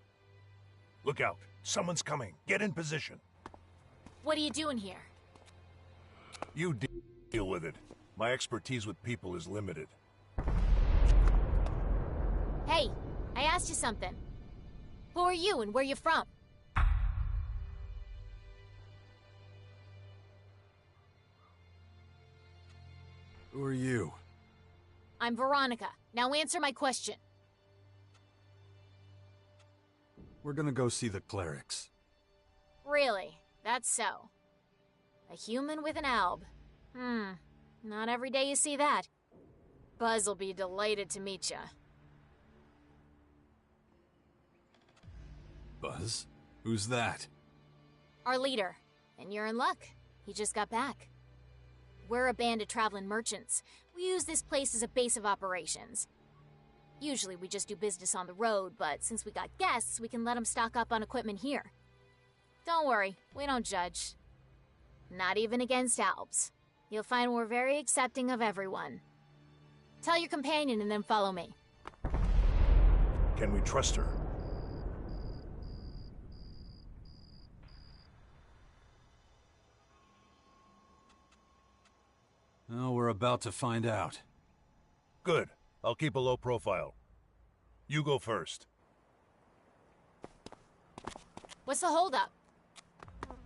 Look out. Someone's coming. Get in position. What are you doing here? You deal with it. My expertise with people is limited. Hey, I asked you something. Who are you and where you from? Who are you? I'm Veronica. Now answer my question. We're gonna go see the clerics. Really? That's so. A human with an alb. Not every day you see that. Buzz will be delighted to meet ya. Buzz? Who's that? Our leader. And you're in luck. He just got back. We're a band of traveling merchants. We use this place as a base of operations. Usually we just do business on the road, but since we got guests, we can let them stock up on equipment here. Don't worry, we don't judge. Not even against albs. You'll find we're very accepting of everyone. Tell your companion and then follow me. Can we trust her? Oh, we're about to find out. Good. I'll keep a low profile. You go first. What's the holdup?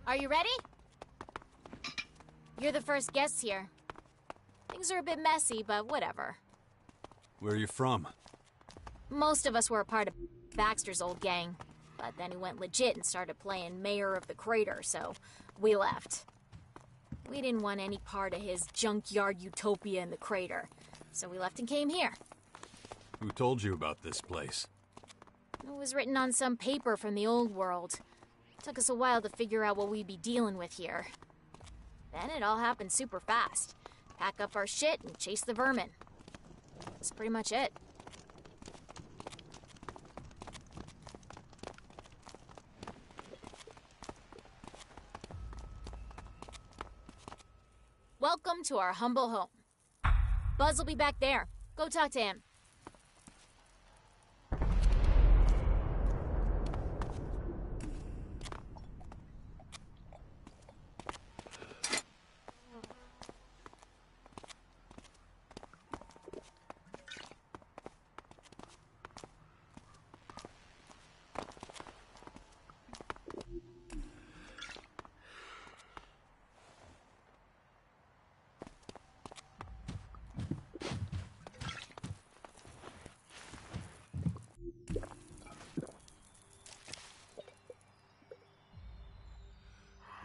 Are you ready? You're the first guests here. Things are a bit messy, but whatever. Where are you from? Most of us were a part of Baxter's old gang, but then he went legit and started playing Mayor of the Crater, so we left. We didn't want any part of his junkyard utopia in the crater, so we left and came here. Who told you about this place? It was written on some paper from the old world. It took us a while to figure out what we'd be dealing with here. Then it all happened super fast. Pack up our shit and chase the vermin. That's pretty much it. Welcome to our humble home. Buzz will be back there. Go talk to him.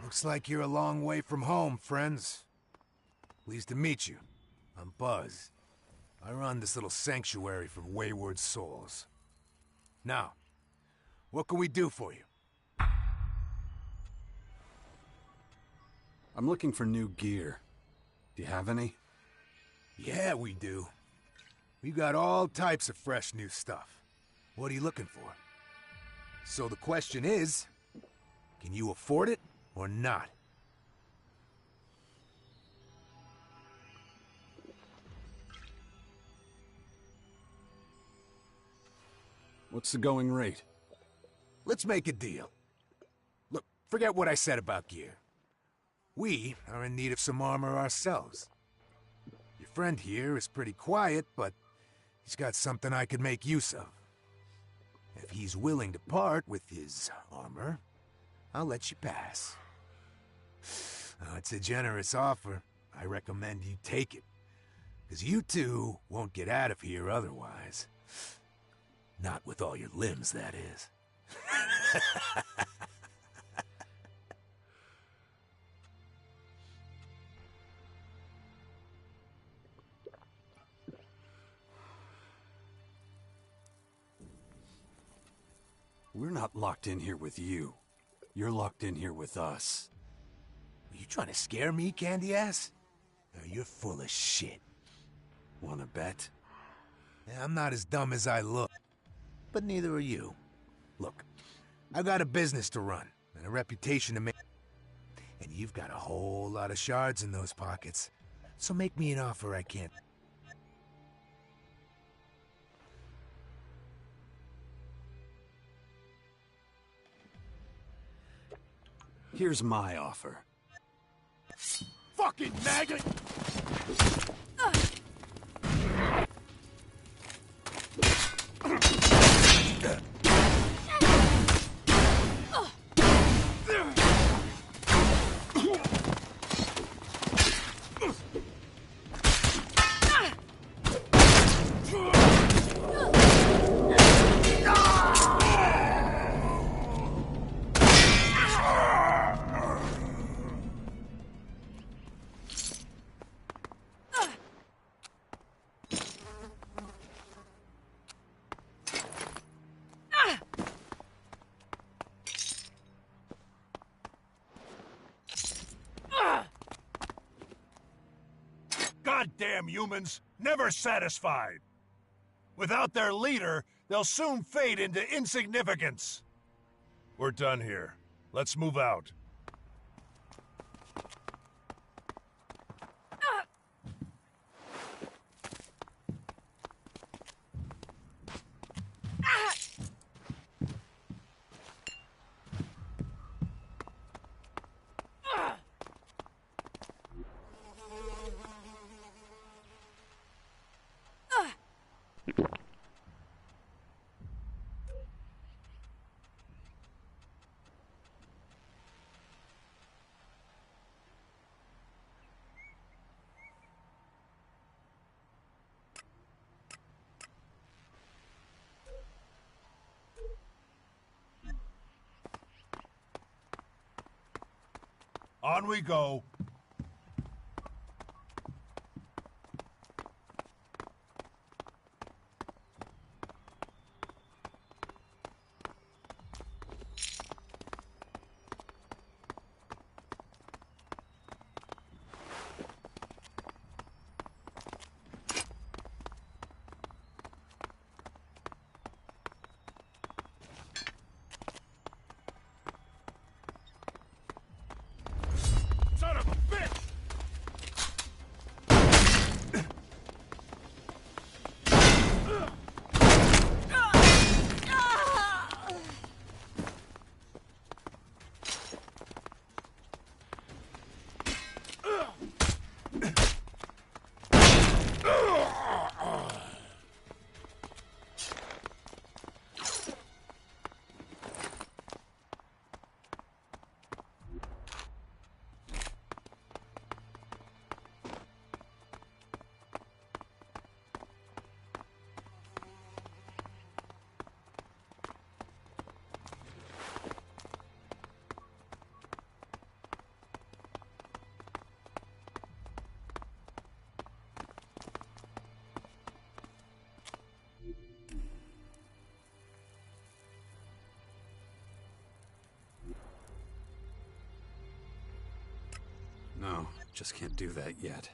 Looks like you're a long way from home, friends. Pleased to meet you. I'm Buzz. I run this little sanctuary for wayward souls. Now, what can we do for you? I'm looking for new gear. Do you have any? Yeah, we do. We got all types of fresh new stuff. What are you looking for? So the question is, can you afford it or not? What's the going rate? Let's make a deal. Look, forget what I said about gear. We are in need of some armor ourselves. Your friend here is pretty quiet, but he's got something I could make use of. If he's willing to part with his armor, I'll let you pass. It's a generous offer. I recommend you take it. Because you two won't get out of here otherwise. Not with all your limbs, that is. We're not locked in here with you. You're locked in here with us. Are you trying to scare me, candy ass? You're full of shit. Wanna bet? I'm not as dumb as I look. But neither are you. Look, I've got a business to run, and a reputation to make. And you've got a whole lot of shards in those pockets. So make me an offer I can't. Here's my offer. Fucking maggot! Goddamn humans, never satisfied. Without their leader, they'll soon fade into insignificance. We're done here. Let's move out. On we go. Son of a Just can't do that yet.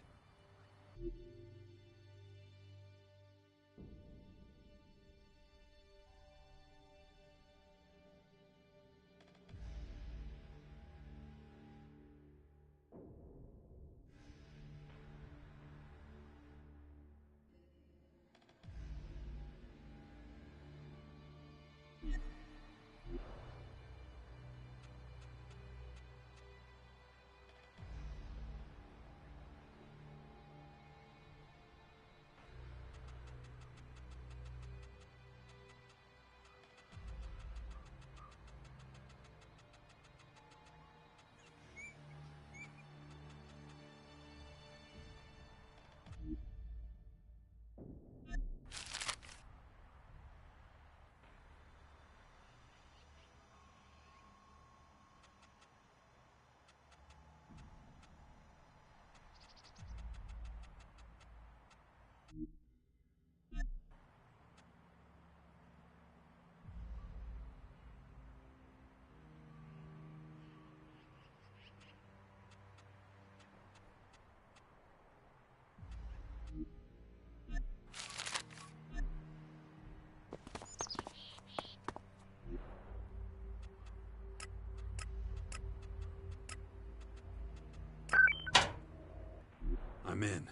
I'm in.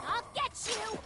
I'll get you!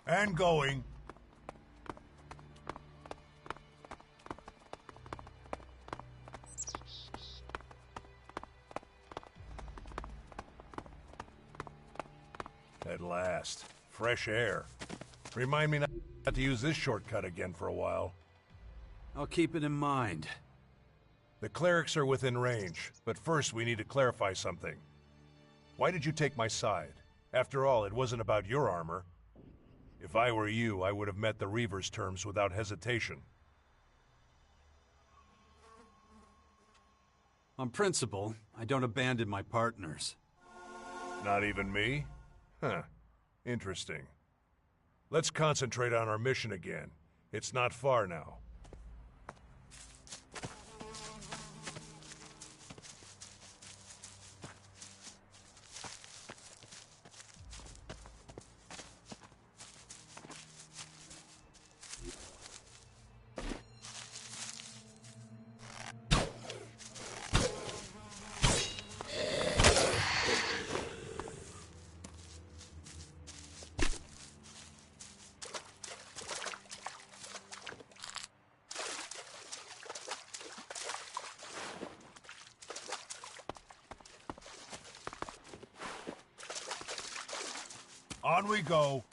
And going. At last. Fresh air. Remind me not to use this shortcut again for a while. I'll keep it in mind. The clerics are within range, but first we need to clarify something. Why did you take my side? After all, it wasn't about your armor. If I were you, I would have met the Reaver's terms without hesitation. On principle, I don't abandon my partners. Not even me? Huh. Interesting. Let's concentrate on our mission again. It's not far now. On we go.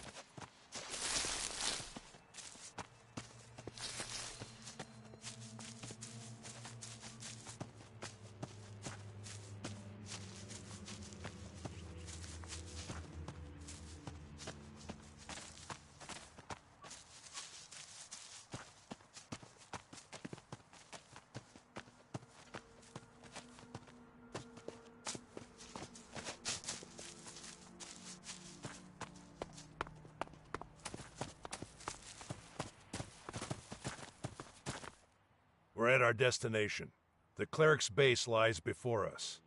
We're at our destination. The cleric's base lies before us.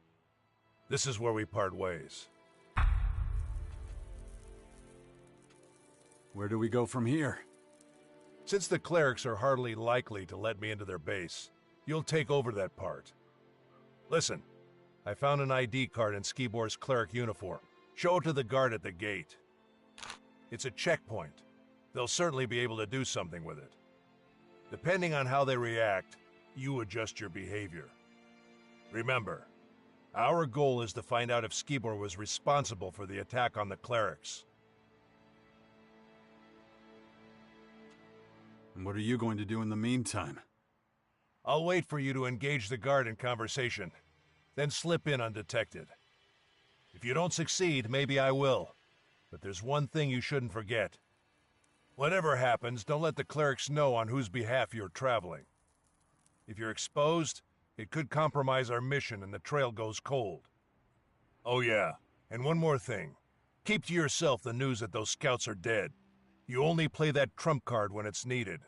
This is where we part ways. Where do we go from here? Since the clerics are hardly likely to let me into their base, you'll take over that part. Listen, I found an ID card in Skibor's cleric uniform. Show it to the guard at the gate. It's a checkpoint. They'll certainly be able to do something with it. Depending on how they react, you adjust your behavior. Remember, our goal is to find out if Skibor was responsible for the attack on the clerics. And what are you going to do in the meantime? I'll wait for you to engage the guard in conversation, then slip in undetected. If you don't succeed, maybe I will. But there's one thing you shouldn't forget. Whatever happens, don't let the clerics know on whose behalf you're traveling. If you're exposed, it could compromise our mission and the trail goes cold. Oh yeah, and one more thing. Keep to yourself the news that those scouts are dead. You only play that trump card when it's needed.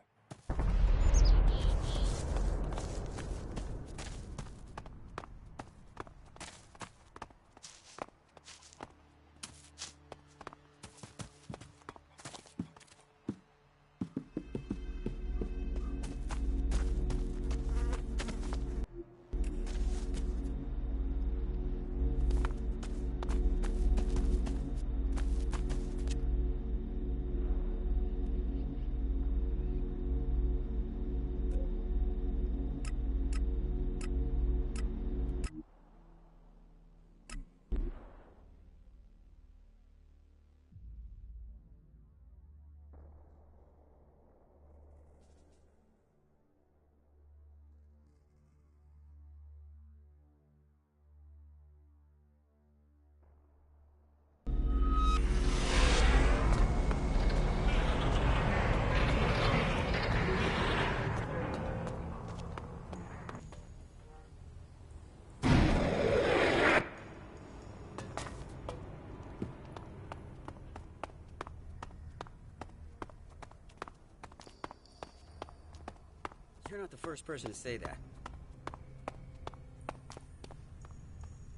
You're not the first person to say that.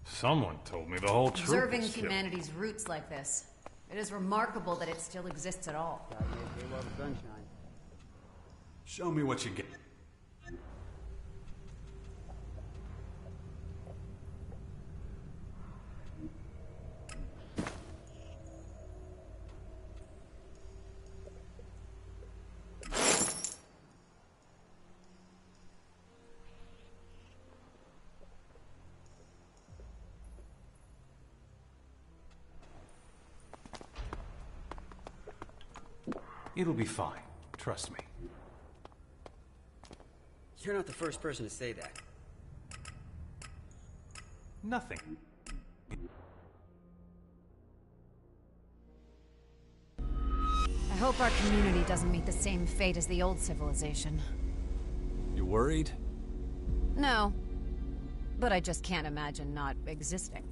Someone told me the whole truth. Observing humanity's roots like this, it is remarkable that it still exists at all. Sunshine. Show me what you get. It'll be fine. Trust me. You're not the first person to say that. Nothing. I hope our community doesn't meet the same fate as the old civilization. You worried? No. But I just can't imagine not existing.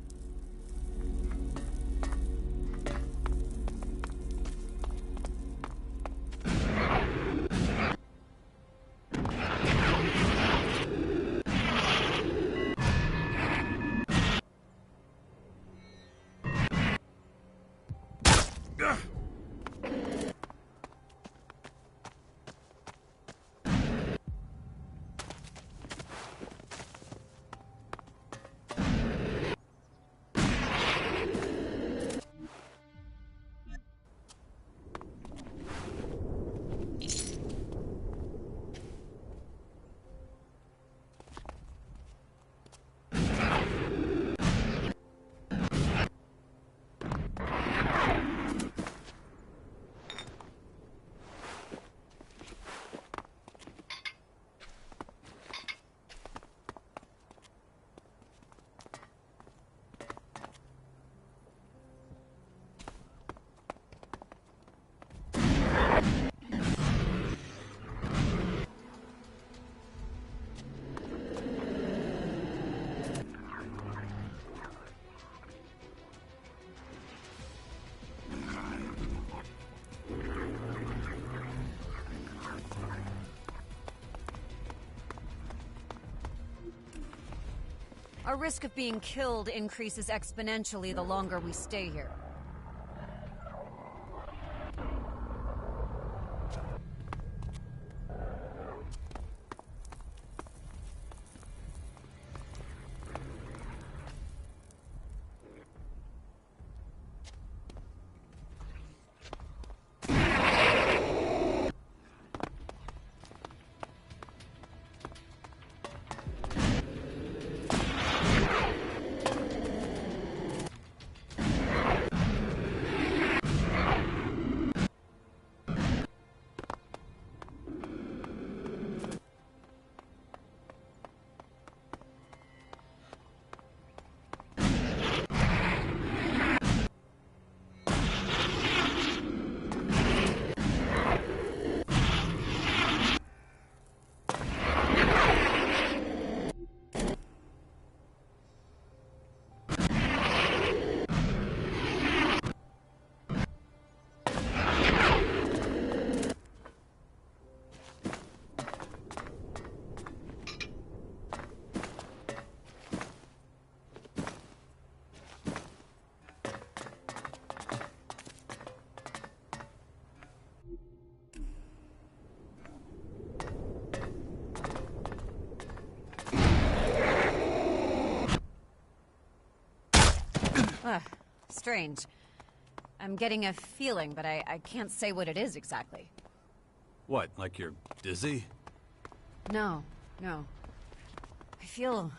Our risk of being killed increases exponentially the longer we stay here. Strange. I'm getting a feeling, but I can't say what it is exactly. What, like you're dizzy? No. I feel...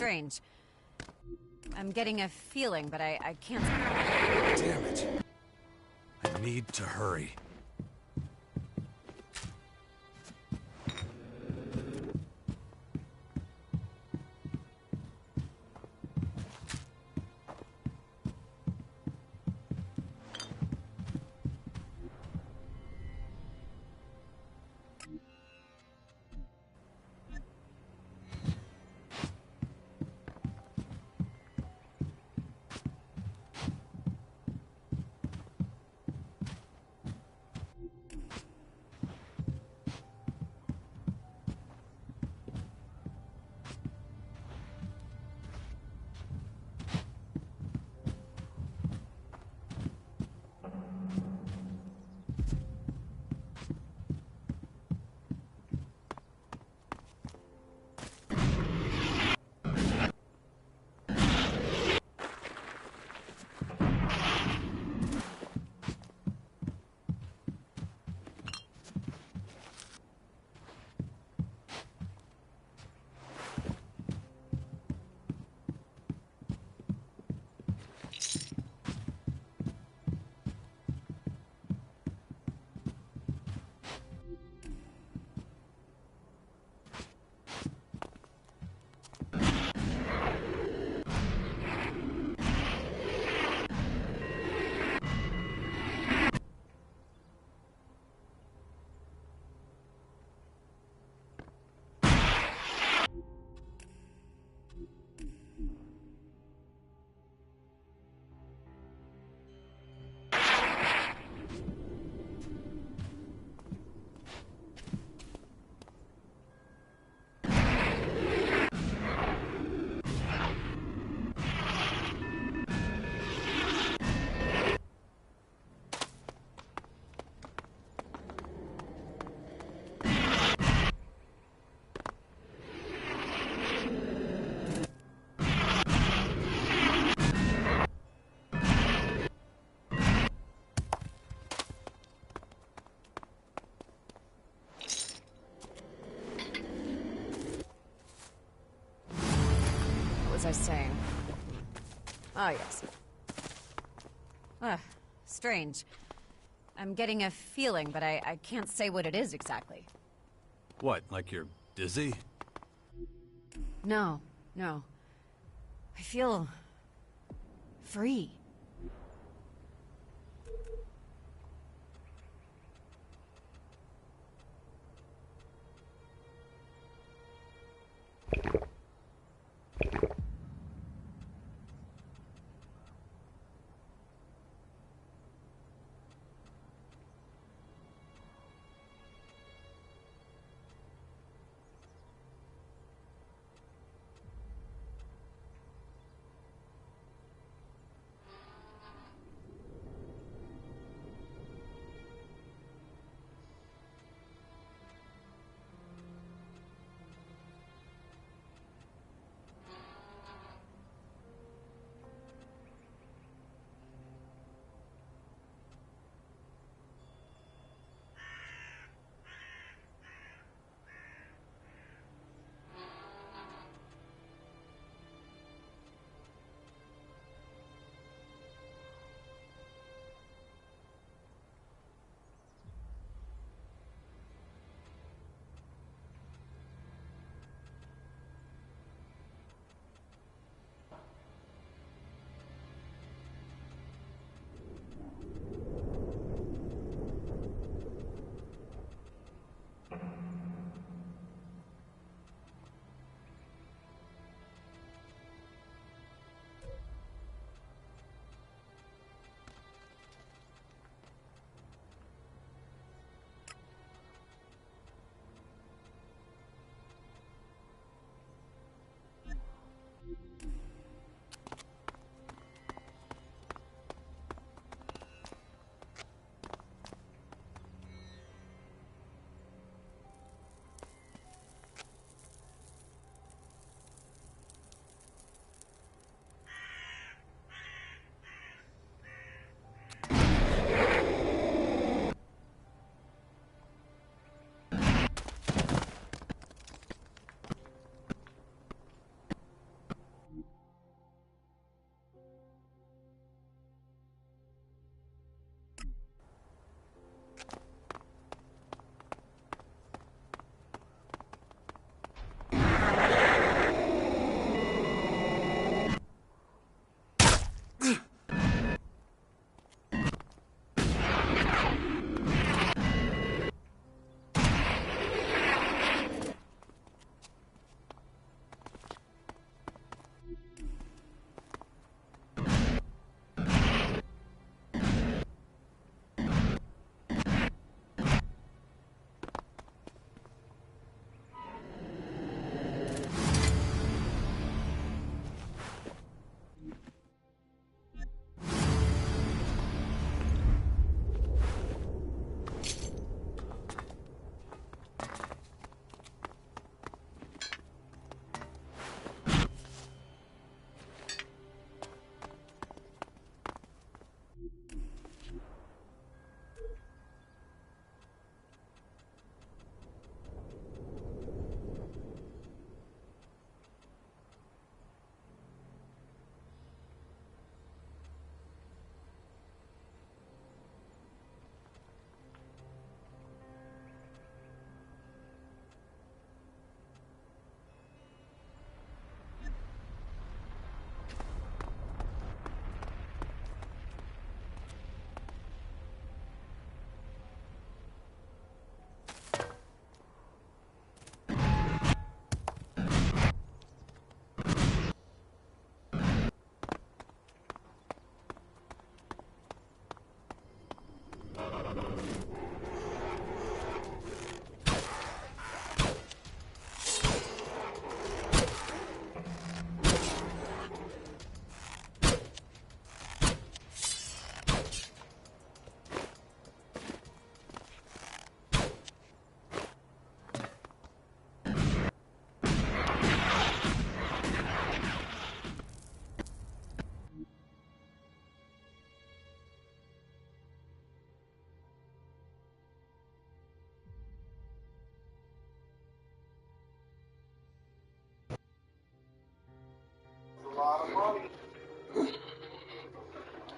strange. I'm getting a feeling, but I can't... Damn it. I need to hurry. What was I saying? Oh, yes. Strange. I'm getting a feeling, but I can't say what it is exactly. What, like you're dizzy? No, no. I feel... free.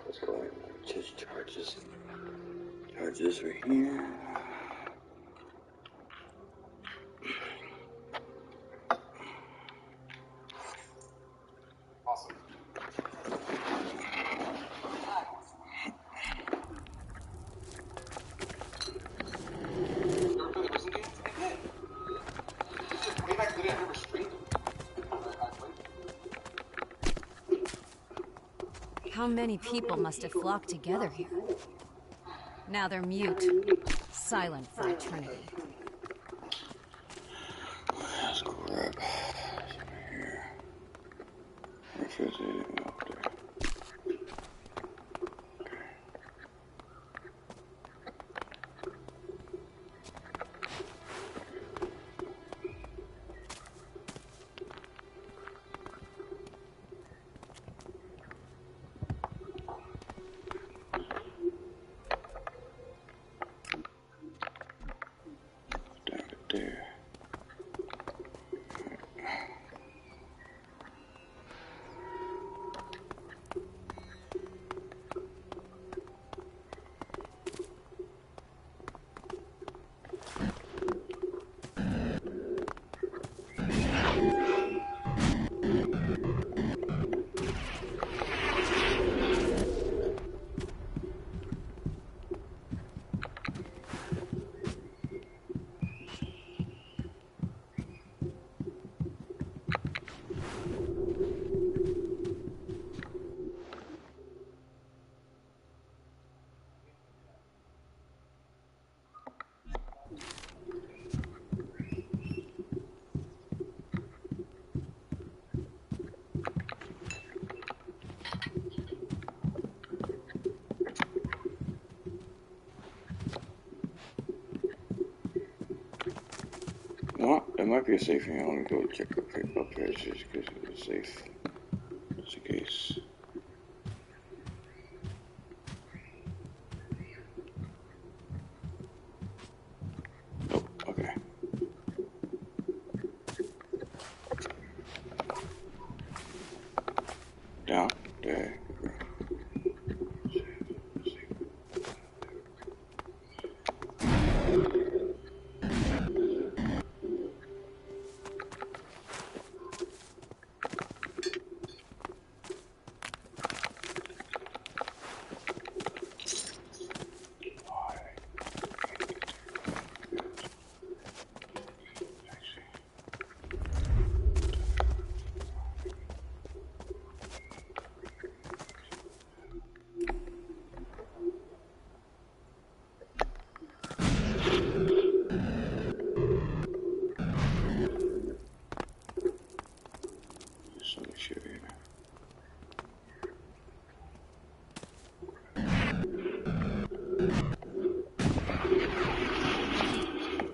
Let's go ahead and just charge this. Charge this right here. Awesome. How many people must have flocked together here? Now they're mute, silent for eternity. Let's grab some here. Refrigerator up there. There. No, it might be a safe thing. I want to go check up here just because it's safe. Just in case. Oh, okay. Down there.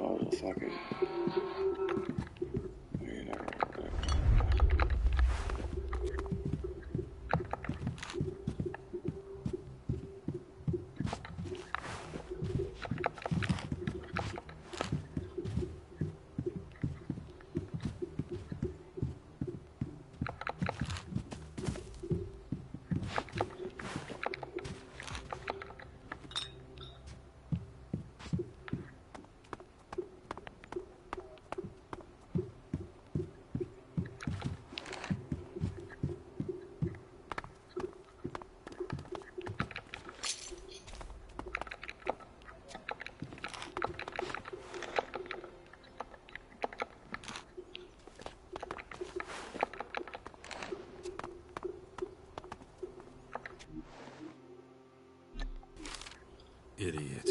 Oh, the fucking... You never know that. Idiot.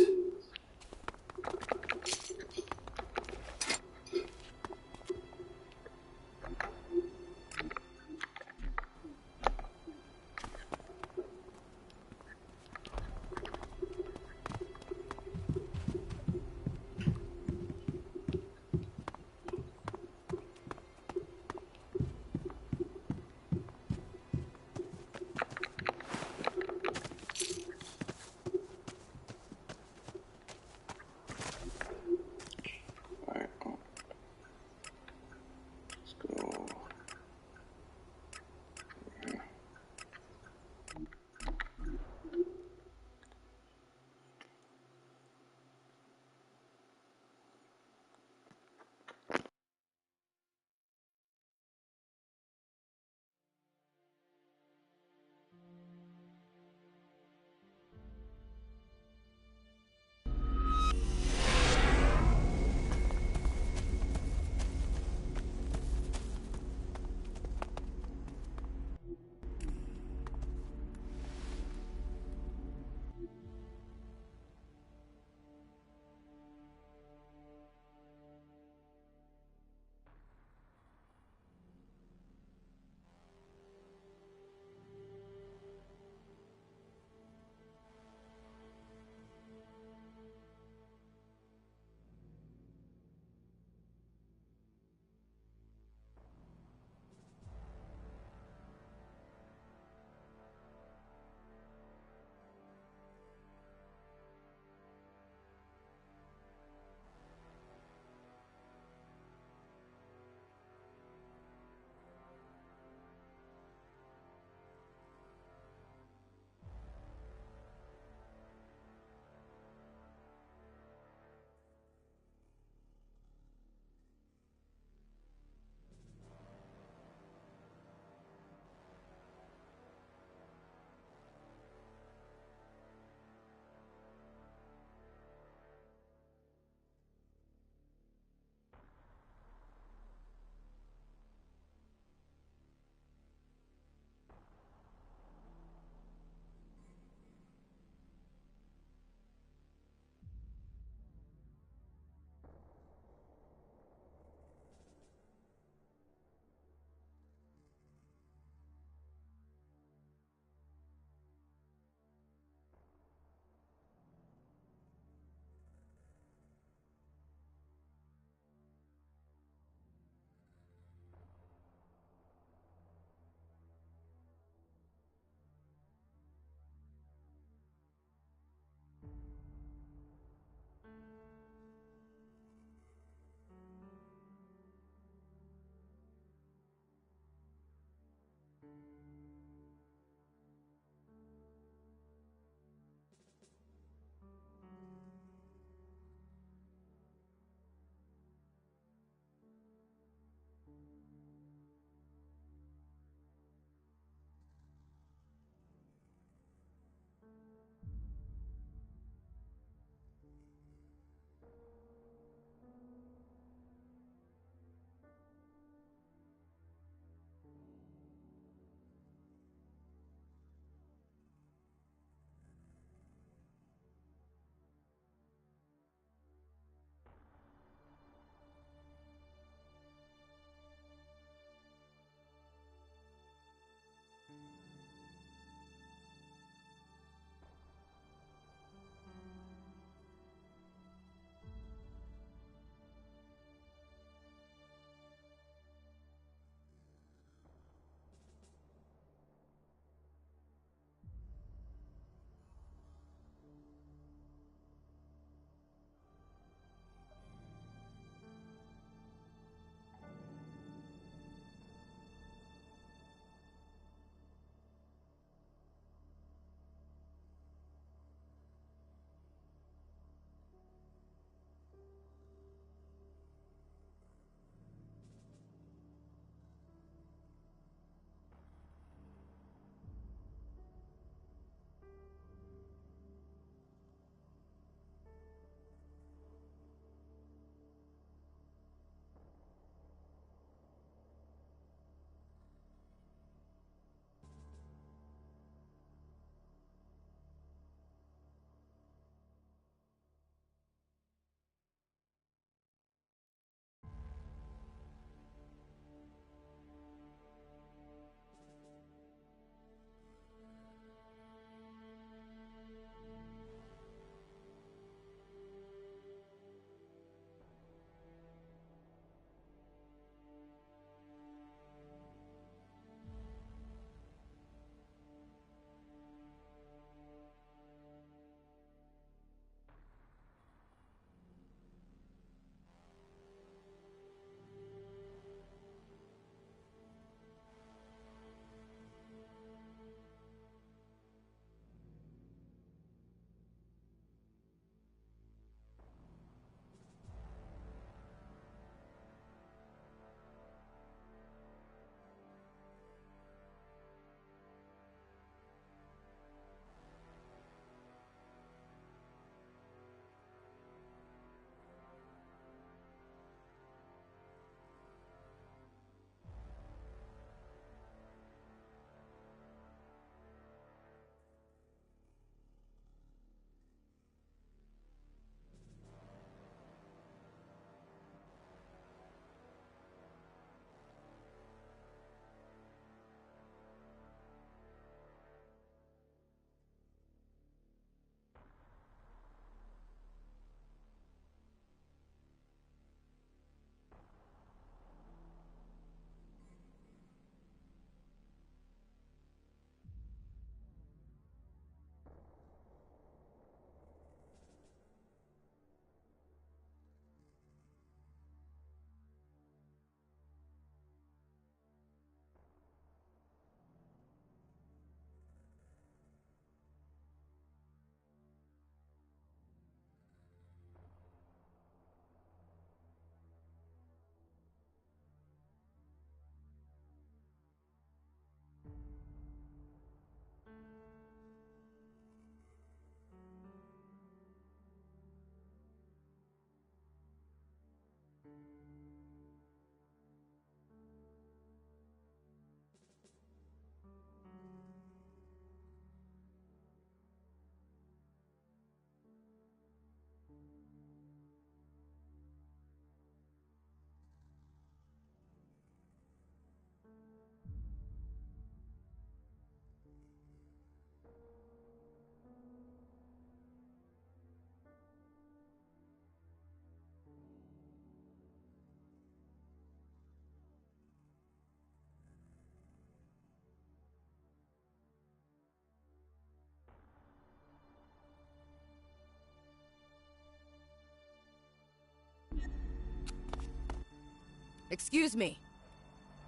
Excuse me.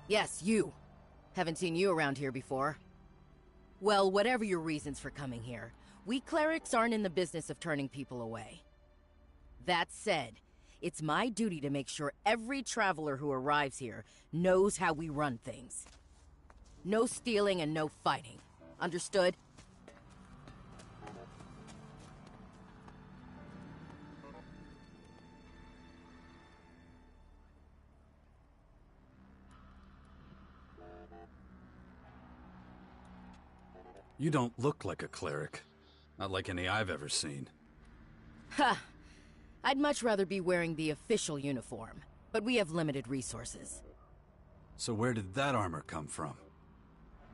Yes, you. Haven't seen you around here before. Well, whatever your reasons for coming here, we clerics aren't in the business of turning people away. That said, it's my duty to make sure every traveler who arrives here knows how we run things. No stealing and no fighting. Understood? You don't look like a cleric. Not like any I've ever seen. Ha! I'd much rather be wearing the official uniform, but we have limited resources. So where did that armor come from?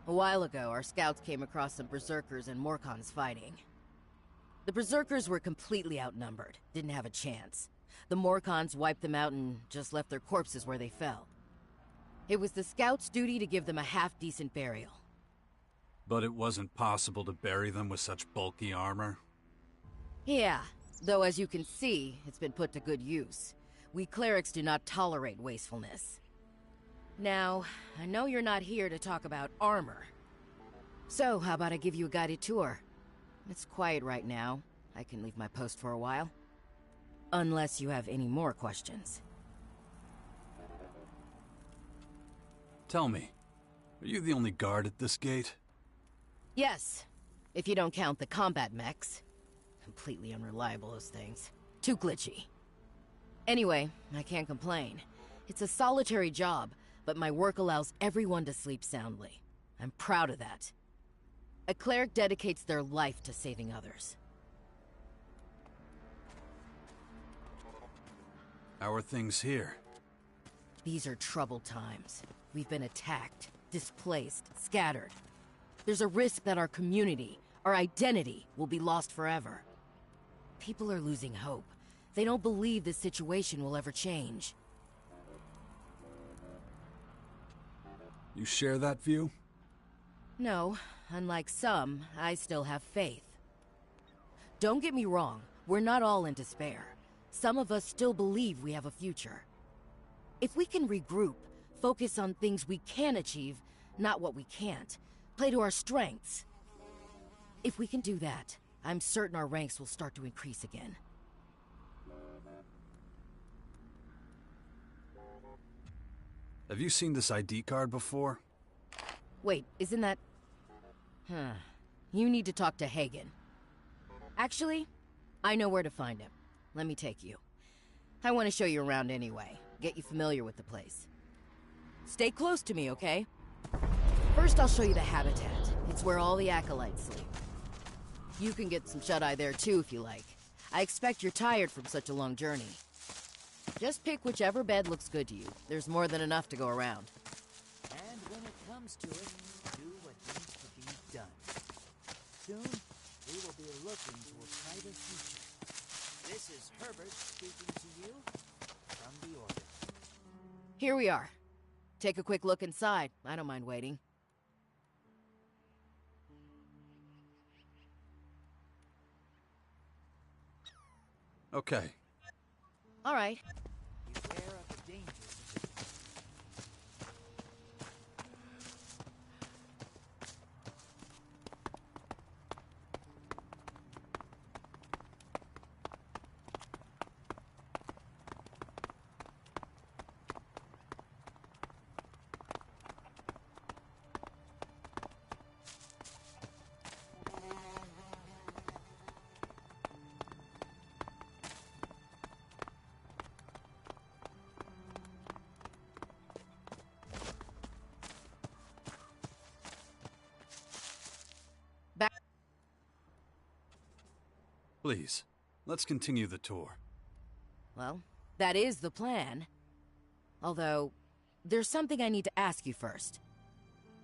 A while ago, our scouts came across some berserkers and Morkons fighting. The berserkers were completely outnumbered, didn't have a chance. The Morkons wiped them out and just left their corpses where they fell. It was the scouts' duty to give them a half-decent burial. But it wasn't possible to bury them with such bulky armor? Yeah, though as you can see, it's been put to good use. We clerics do not tolerate wastefulness. Now, I know you're not here to talk about armor. So, how about I give you a guided tour? It's quiet right now. I can leave my post for a while. Unless you have any more questions. Tell me, are you the only guard at this gate? Yes, if you don't count the combat mechs. Completely unreliable, those things. Too glitchy. Anyway, I can't complain. It's a solitary job, but my work allows everyone to sleep soundly. I'm proud of that. A cleric dedicates their life to saving others. How are things here? These are troubled times. We've been attacked, displaced, scattered. There's a risk that our community, our identity, will be lost forever. People are losing hope. They don't believe this situation will ever change. You share that view? No, unlike some, I still have faith. Don't get me wrong, we're not all in despair. Some of us still believe we have a future. If we can regroup, focus on things we can achieve, not what we can't, play to our strengths. If we can do that, I'm certain our ranks will start to increase again. Have you seen this ID card before? Wait, isn't that... You need to talk to Hagen. Actually, I know where to find him. Let me take you. I want to show you around anyway. Get you familiar with the place. Stay close to me, okay? First, I'll show you the habitat. It's where all the acolytes sleep. You can get some shut-eye there too if you like. I expect you're tired from such a long journey. Just pick whichever bed looks good to you. There's more than enough to go around. And when it comes to it, do what needs to be done. Soon, we will be looking to a brighter future. This is Herbert speaking to you from the Order. Here we are. Take a quick look inside. I don't mind waiting. Okay. All right. Beware of the dangers of it. Please, let's continue the tour. Well, that is the plan. Although, there's something I need to ask you first.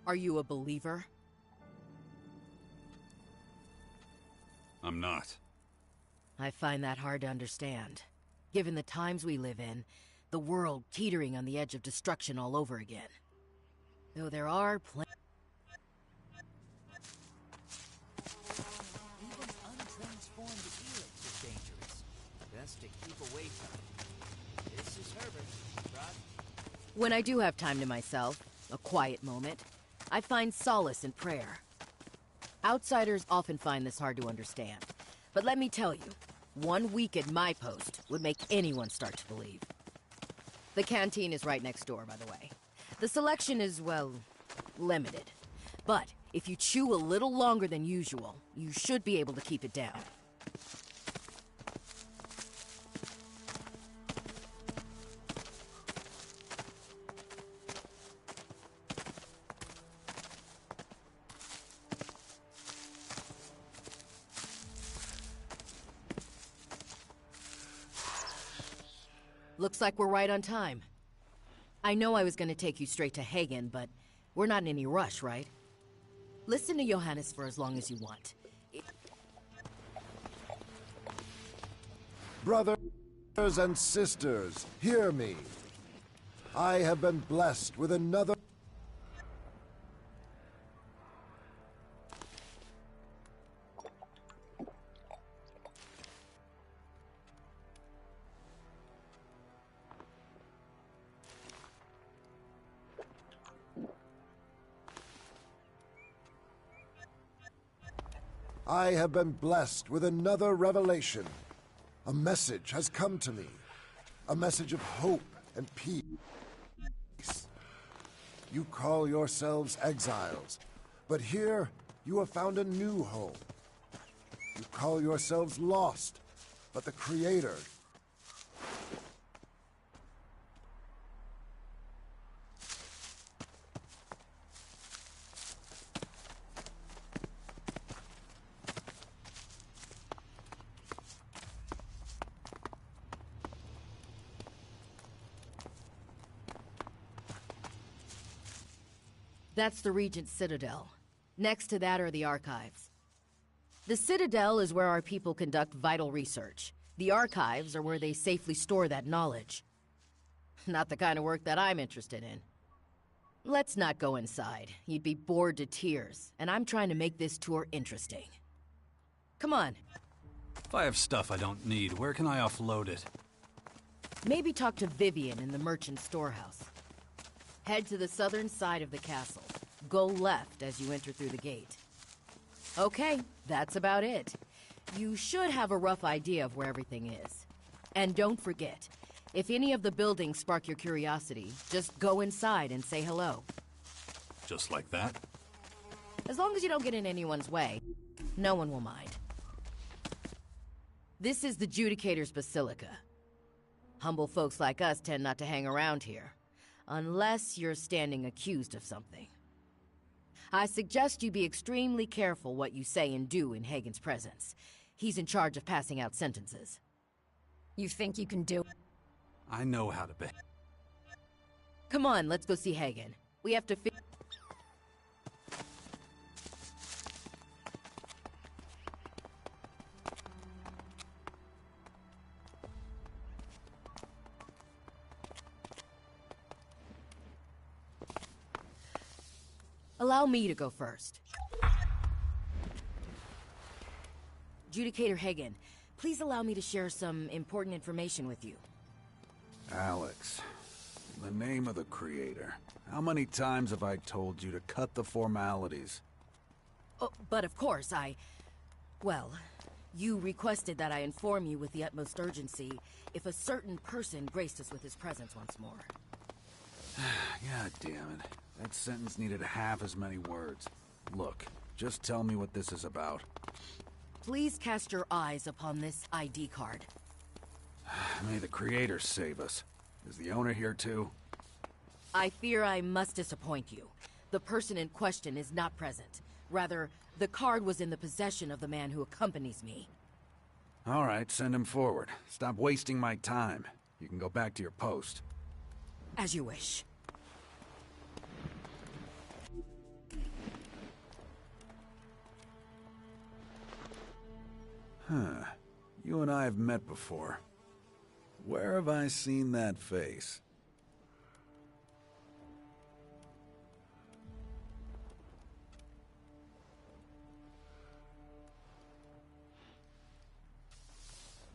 Are you a believer? I'm not. I find that hard to understand. Given the times we live in, the world teetering on the edge of destruction all over again. Though there are plenty... Even untransformed ElEX is dangerous. Best to keep away from it. This is Herbert. Trust. When I do have time to myself, a quiet moment, I find solace in prayer. Outsiders often find this hard to understand. But let me tell you, 1 week at my post would make anyone start to believe. The canteen is right next door, by the way. The selection is, well, limited. But if you chew a little longer than usual, you should be able to keep it down. Looks like we're right on time. I know I was gonna take you straight to Hagen, but we're not in any rush, right? Listen to Johannes for as long as you want. Brothers and sisters, hear me. I have been blessed with another... I have been blessed with another revelation. A message has come to me. A message of hope and peace. You call yourselves exiles, but here you have found a new home. You call yourselves lost, but the Creator... That's the Regent's Citadel. Next to that are the archives. The Citadel is where our people conduct vital research. The archives are where they safely store that knowledge. Not the kind of work that I'm interested in. Let's not go inside. You'd be bored to tears, and I'm trying to make this tour interesting. Come on. If I have stuff I don't need, where can I offload it? Maybe talk to Vivian in the merchant storehouse. Head to the southern side of the castle. Go left as you enter through the gate. Okay, that's about it. You should have a rough idea of where everything is. And don't forget, if any of the buildings spark your curiosity, just go inside and say hello. Just like that? As long as you don't get in anyone's way, no one will mind. This is the Judicator's Basilica. Humble folks like us tend not to hang around here. Unless you're standing accused of something. I suggest you be extremely careful what you say and do in Hagen's presence. He's in charge of passing out sentences. You think you can do it? I know how to be. Come on, let's go see Hagen. We have to Allow me to go first. Judicator Hagen, please allow me to share some important information with you. Alex, in the name of the Creator, how many times have I told you to cut the formalities? Oh, but of course, well, you requested that I inform you with the utmost urgency if a certain person graced us with his presence once more. God damn it. That sentence needed half as many words. Look, just tell me what this is about. Please cast your eyes upon this ID card. May the Creator save us. Is the owner here too? I fear I must disappoint you. The person in question is not present. Rather, the card was in the possession of the man who accompanies me. All right, send him forward. Stop wasting my time. You can go back to your post. As you wish. Huh. You and I have met before. Where have I seen that face?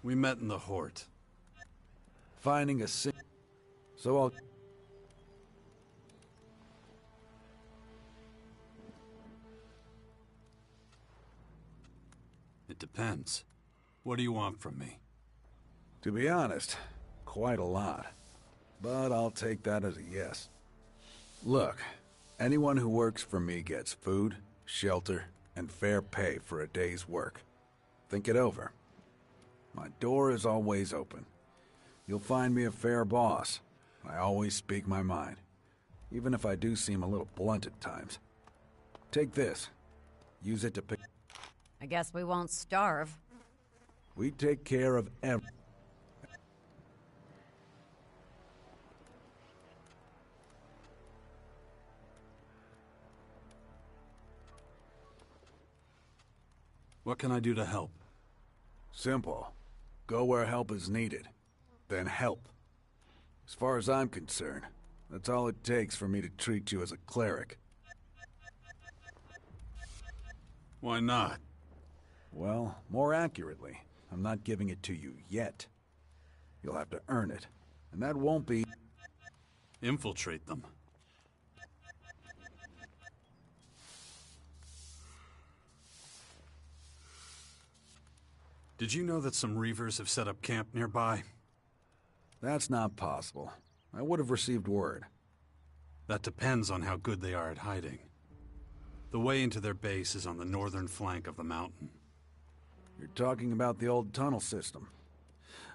We met in the Hort. Finding a So depends. What do you want from me? To be honest, quite a lot. But I'll take that as a yes. Look, anyone who works for me gets food, shelter, and fair pay for a day's work. Think it over. My door is always open. You'll find me a fair boss. I always speak my mind, even if I do seem a little blunt at times. Take this. Use it to pick... I guess we won't starve. We take care of every... What can I do to help? Simple. Go where help is needed. Then help. As far as I'm concerned, that's all it takes for me to treat you as a cleric. Why not? Well, more accurately, I'm not giving it to you yet. You'll have to earn it, and that won't be... Infiltrate them. Did you know that some Reavers have set up camp nearby? That's not possible. I would have received word. That depends on how good they are at hiding. The way into their base is on the northern flank of the mountain. You're talking about the old tunnel system.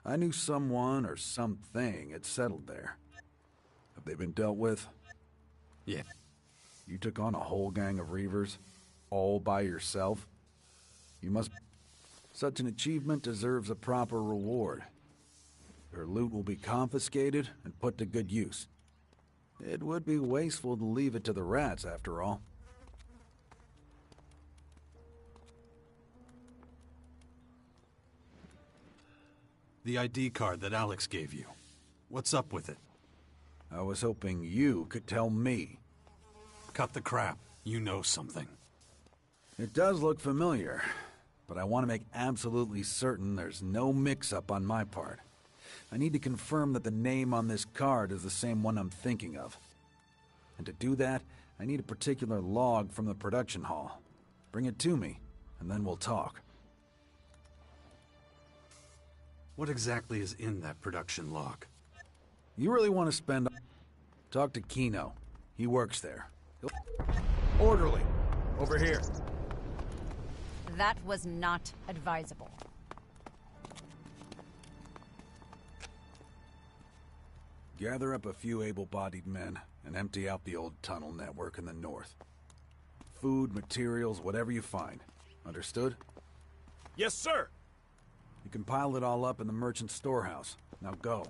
I knew someone or something had settled there. Have they been dealt with? Yeah. You took on a whole gang of Reavers? All by yourself? You must... Such an achievement deserves a proper reward. Her loot will be confiscated and put to good use. It would be wasteful to leave it to the rats, after all. The ID card that Alex gave you. What's up with it? I was hoping you could tell me. Cut the crap. You know something. It does look familiar, but I want to make absolutely certain there's no mix-up on my part. I need to confirm that the name on this card is the same one I'm thinking of. And to do that, I need a particular log from the production hall. Bring it to me, and then we'll talk. What exactly is in that production log? You really want to spend... Talk to Kino. He works there. Orderly! Over here. That was not advisable. Gather up a few able-bodied men and empty out the old tunnel network in the north. Food, materials, whatever you find. Understood? Yes, sir! You can pile it all up in the merchant storehouse. Now go.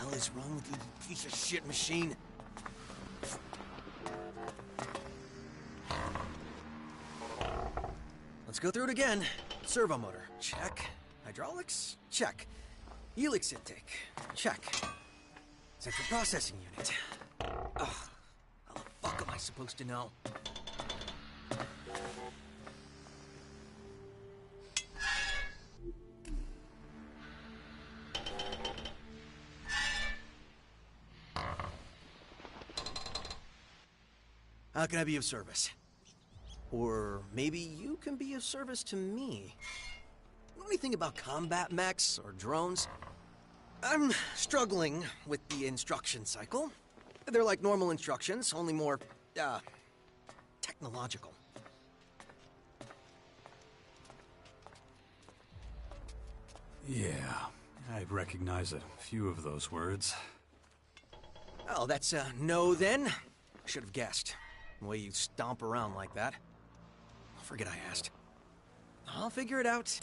What is wrong with you, piece of shit machine? Let's go through it again. Servo motor, check. Hydraulics, check. ElEX intake, check. Central processing unit. Ugh, how the fuck am I supposed to know? How can I be of service? Or maybe you can be of service to me. Know anything about combat mechs or drones? I'm struggling with the instruction cycle. They're like normal instructions, only more, technological. Yeah, I'd recognize a few of those words. Oh, that's a no then? Should have guessed. The way you stomp around like that. Forget I asked. I'll figure it out.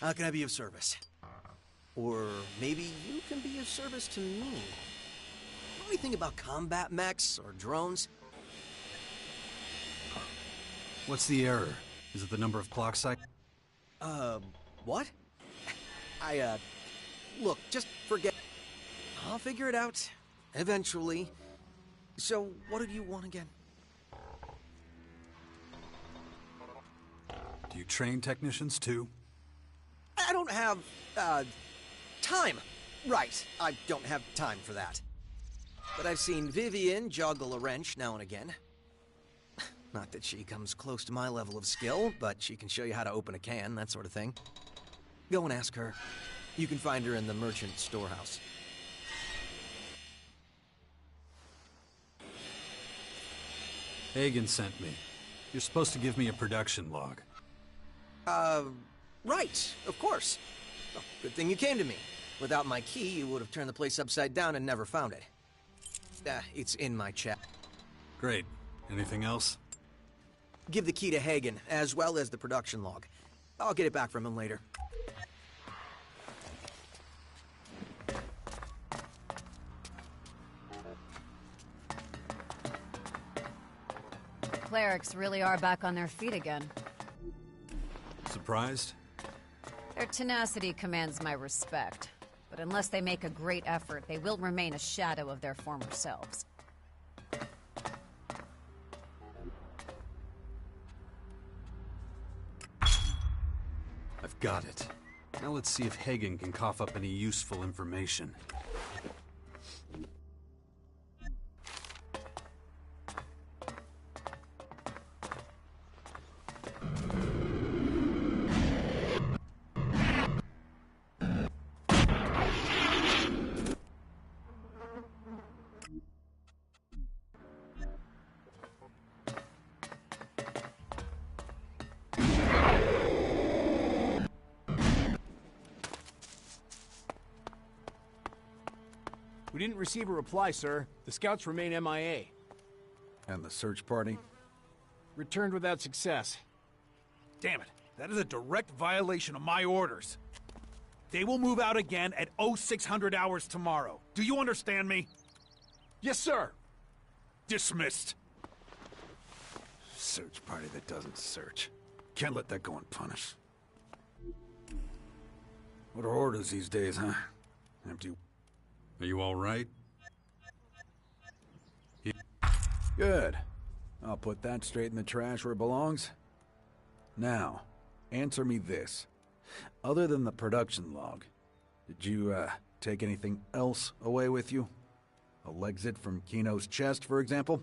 How can I be of service? Or maybe you can be of service to me. Know anything about combat mechs or drones? What's the error? Is it the number of clock cycles? What? Look, just forget. I'll figure it out. Eventually. So, what did you want again? Do you train technicians too? I don't have, time. Right, I don't have time for that. But I've seen Vivian juggle a wrench now and again. Not that she comes close to my level of skill, but she can show you how to open a can, that sort of thing. Go and ask her. You can find her in the merchant storehouse. Hagen sent me. You're supposed to give me a production log. Right, of course. Well, good thing you came to me. Without my key, you would have turned the place upside down and never found it. It's in my chest. Great. Anything else? Give the key to Hagen, as well as the production log. I'll get it back from him later. Clerics really are back on their feet again. Surprised? Their tenacity commands my respect. But unless they make a great effort, they will remain a shadow of their former selves. I've got it. Now let's see if Hagen can cough up any useful information. We didn't receive a reply, sir. The scouts remain MIA. And the search party? Returned without success. Damn it. That is a direct violation of my orders. They will move out again at 0600 hours tomorrow. Do you understand me? Yes, sir. Dismissed. Search party that doesn't search. Can't let that go unpunished. What are orders these days, huh? Empty. Are you all right? Good. I'll put that straight in the trash where it belongs. Now, answer me this. Other than the production log, did you, take anything else away with you? A exit from Kino's chest, for example?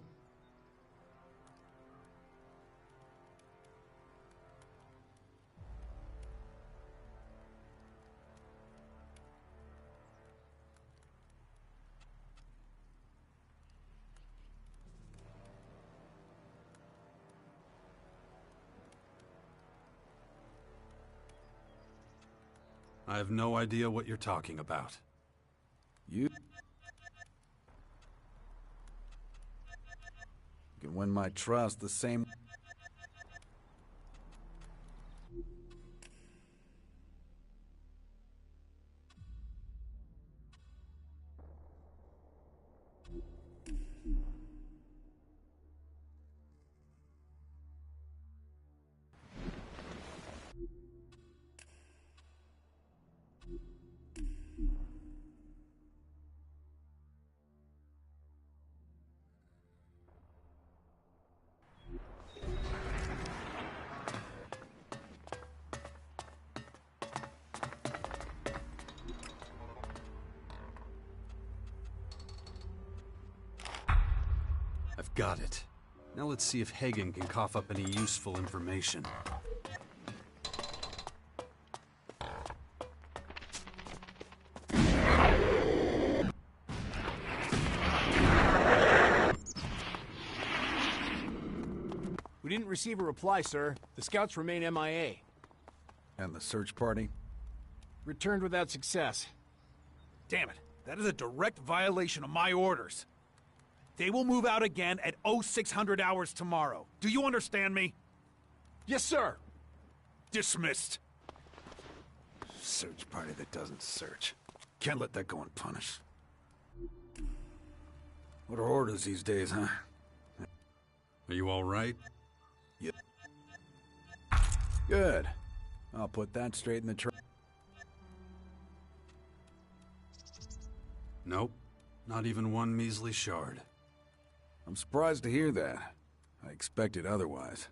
I have no idea what you're talking about. You can win my trust the same... Got it. Now let's see if Hagen can cough up any useful information. We didn't receive a reply, sir. The scouts remain MIA. And the search party? Returned without success. Damn it. That is a direct violation of my orders. They will move out again at 0600 hours tomorrow. Do you understand me? Yes, sir. Dismissed. Search party that doesn't search. Can't let that go unpunished. What are orders these days, huh? Are you all right? Yep. Good. I'll put that straight in the tray. Nope. Not even one measly shard. I'm surprised to hear that. I expected otherwise.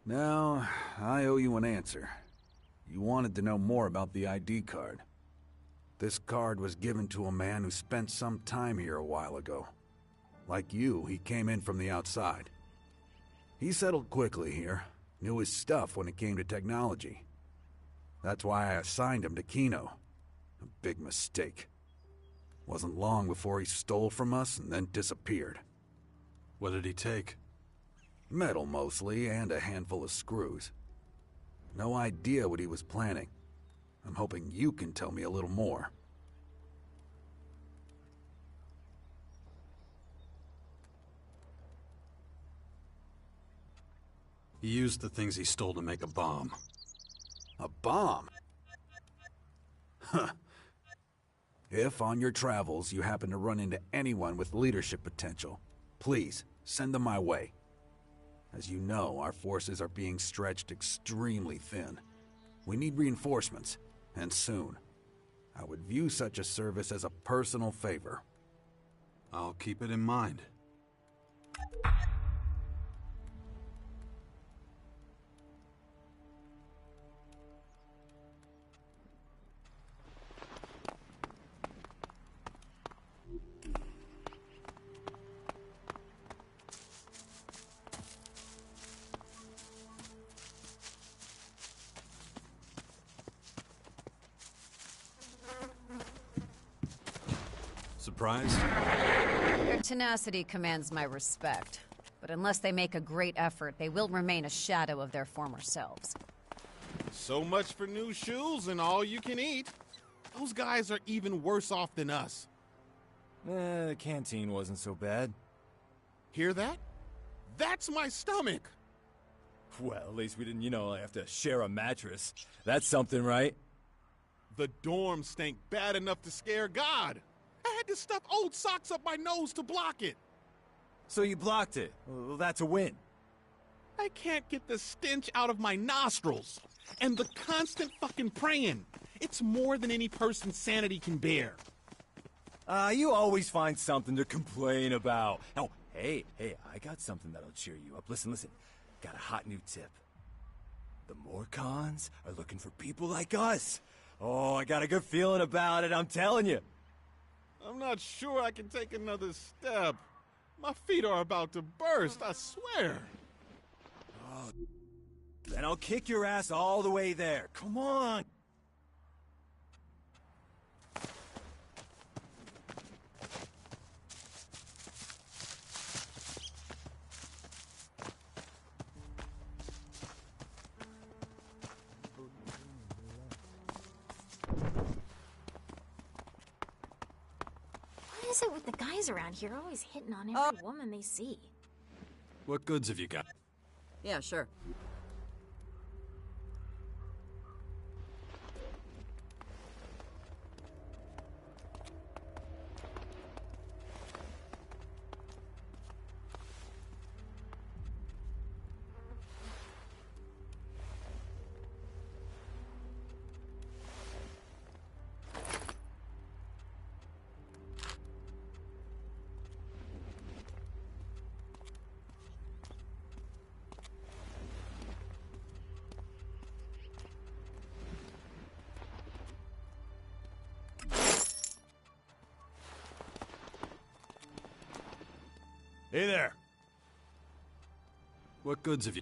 Now, I owe you an answer. You wanted to know more about the ID card. This card was given to a man who spent some time here a while ago. Like you, he came in from the outside. He settled quickly here, knew his stuff when it came to technology. That's why I assigned him to Kino. A big mistake. Wasn't long before he stole from us and then disappeared. What did he take? Metal mostly, and a handful of screws. No idea what he was planning. I'm hoping you can tell me a little more. He used the things he stole to make a bomb. A bomb? Huh. If on your travels you happen to run into anyone with leadership potential, please send them my way. As you know, our forces are being stretched extremely thin. We need reinforcements, and soon. I would view such a service as a personal favor. I'll keep it in mind. Surprised? Their tenacity commands my respect. But unless they make a great effort, they will remain a shadow of their former selves. So much for new shoes and all you can eat. Those guys are even worse off than us. The canteen wasn't so bad. Hear that? That's my stomach! Well, at least we didn't, have to share a mattress. That's something, right? The dorm stank bad enough to scare God. I had to stuff old socks up my nose to block it. So you blocked it. Well, that's a win. I can't get the stench out of my nostrils. And the constant fucking praying. It's more than any person's sanity can bear. You always find something to complain about. Oh, hey, I got something that'll cheer you up. Listen. Got a hot new tip. The Morcons are looking for people like us. Oh, I got a good feeling about it, I'm telling you. I'm not sure I can take another step. My feet are about to burst, I swear. Oh, then I'll kick your ass all the way there. Come on. What is it with the guys around here always hitting on every woman they see? What goods have you got? Yeah, sure. Hey there. What goods have you...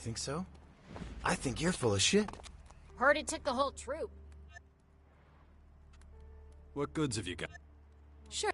think so? I think you're full of shit. Heard it took the whole troop. What goods have you got? Sure.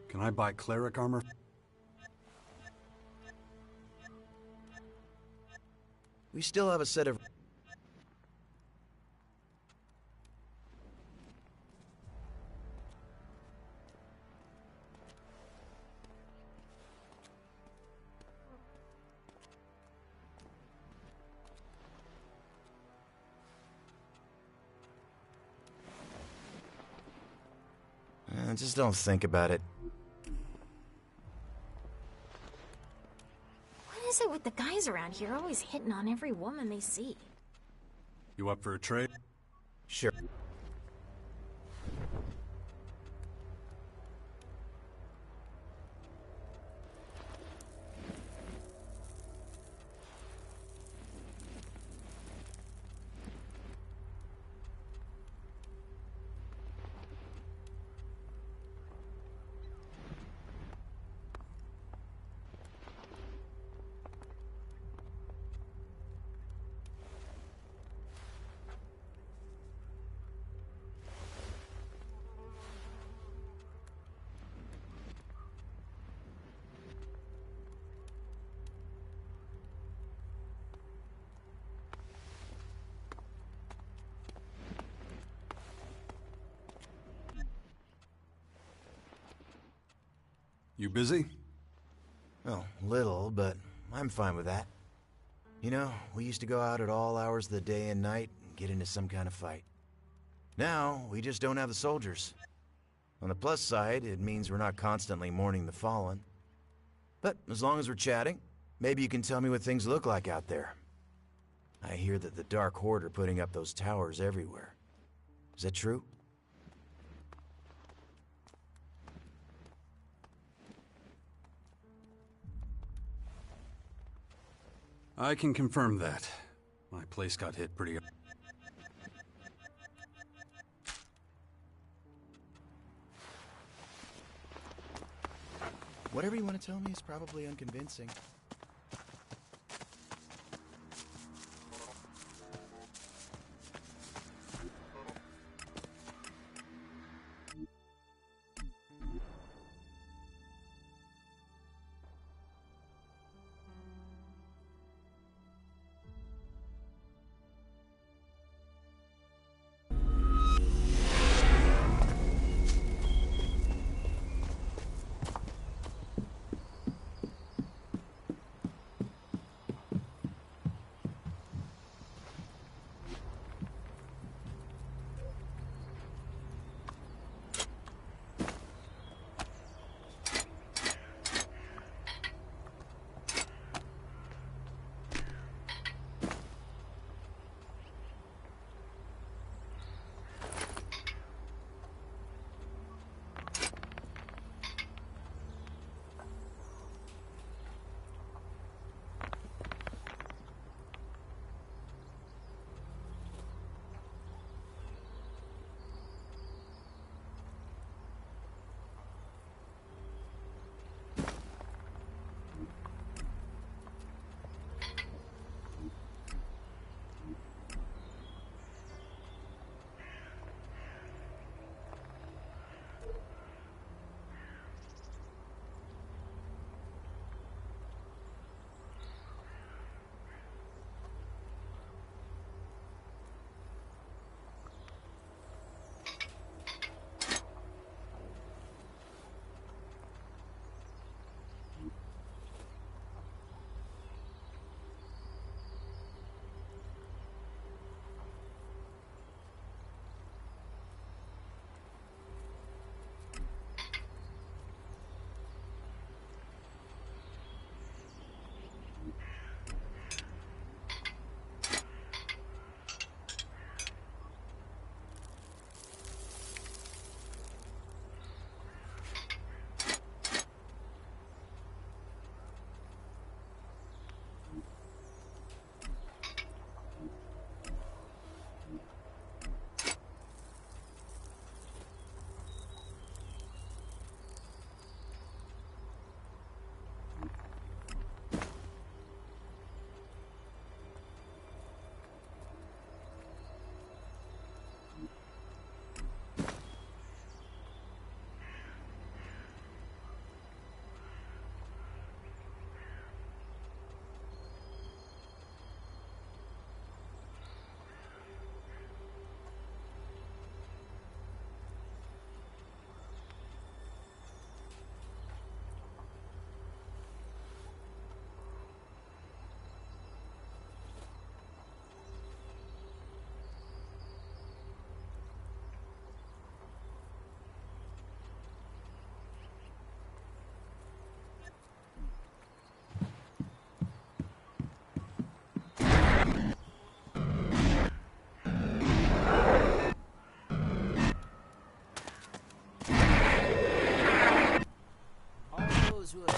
Can I buy cleric armor? We still have a set of... Just don't think about it. What is it with the guys around here always hitting on every woman they see? You up for a trade? Sure. You busy? Well, little, but I'm fine with that. You know, we used to go out at all hours of the day and night and get into some kind of fight. Now, we just don't have the soldiers. On the plus side, it means we're not constantly mourning the fallen. But as long as we're chatting, maybe you can tell me what things look like out there. I hear that the Dark Horde are putting up those towers everywhere. Is that true? I can confirm that. My place got hit pretty... Whatever you want to tell me is probably unconvincing.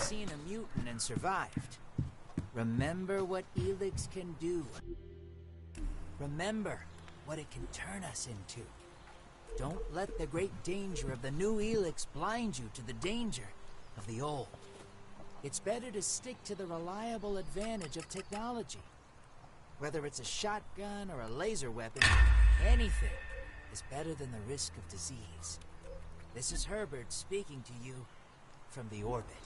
seen a mutant and survived. Remember what ElEX can do. Remember what it can turn us into. Don't let the great danger of the new ElEX blind you to the danger of the old. It's better to stick to the reliable advantage of technology. Whether it's a shotgun or a laser weapon, anything is better than the risk of disease. This is Herbert speaking to you from the orbit.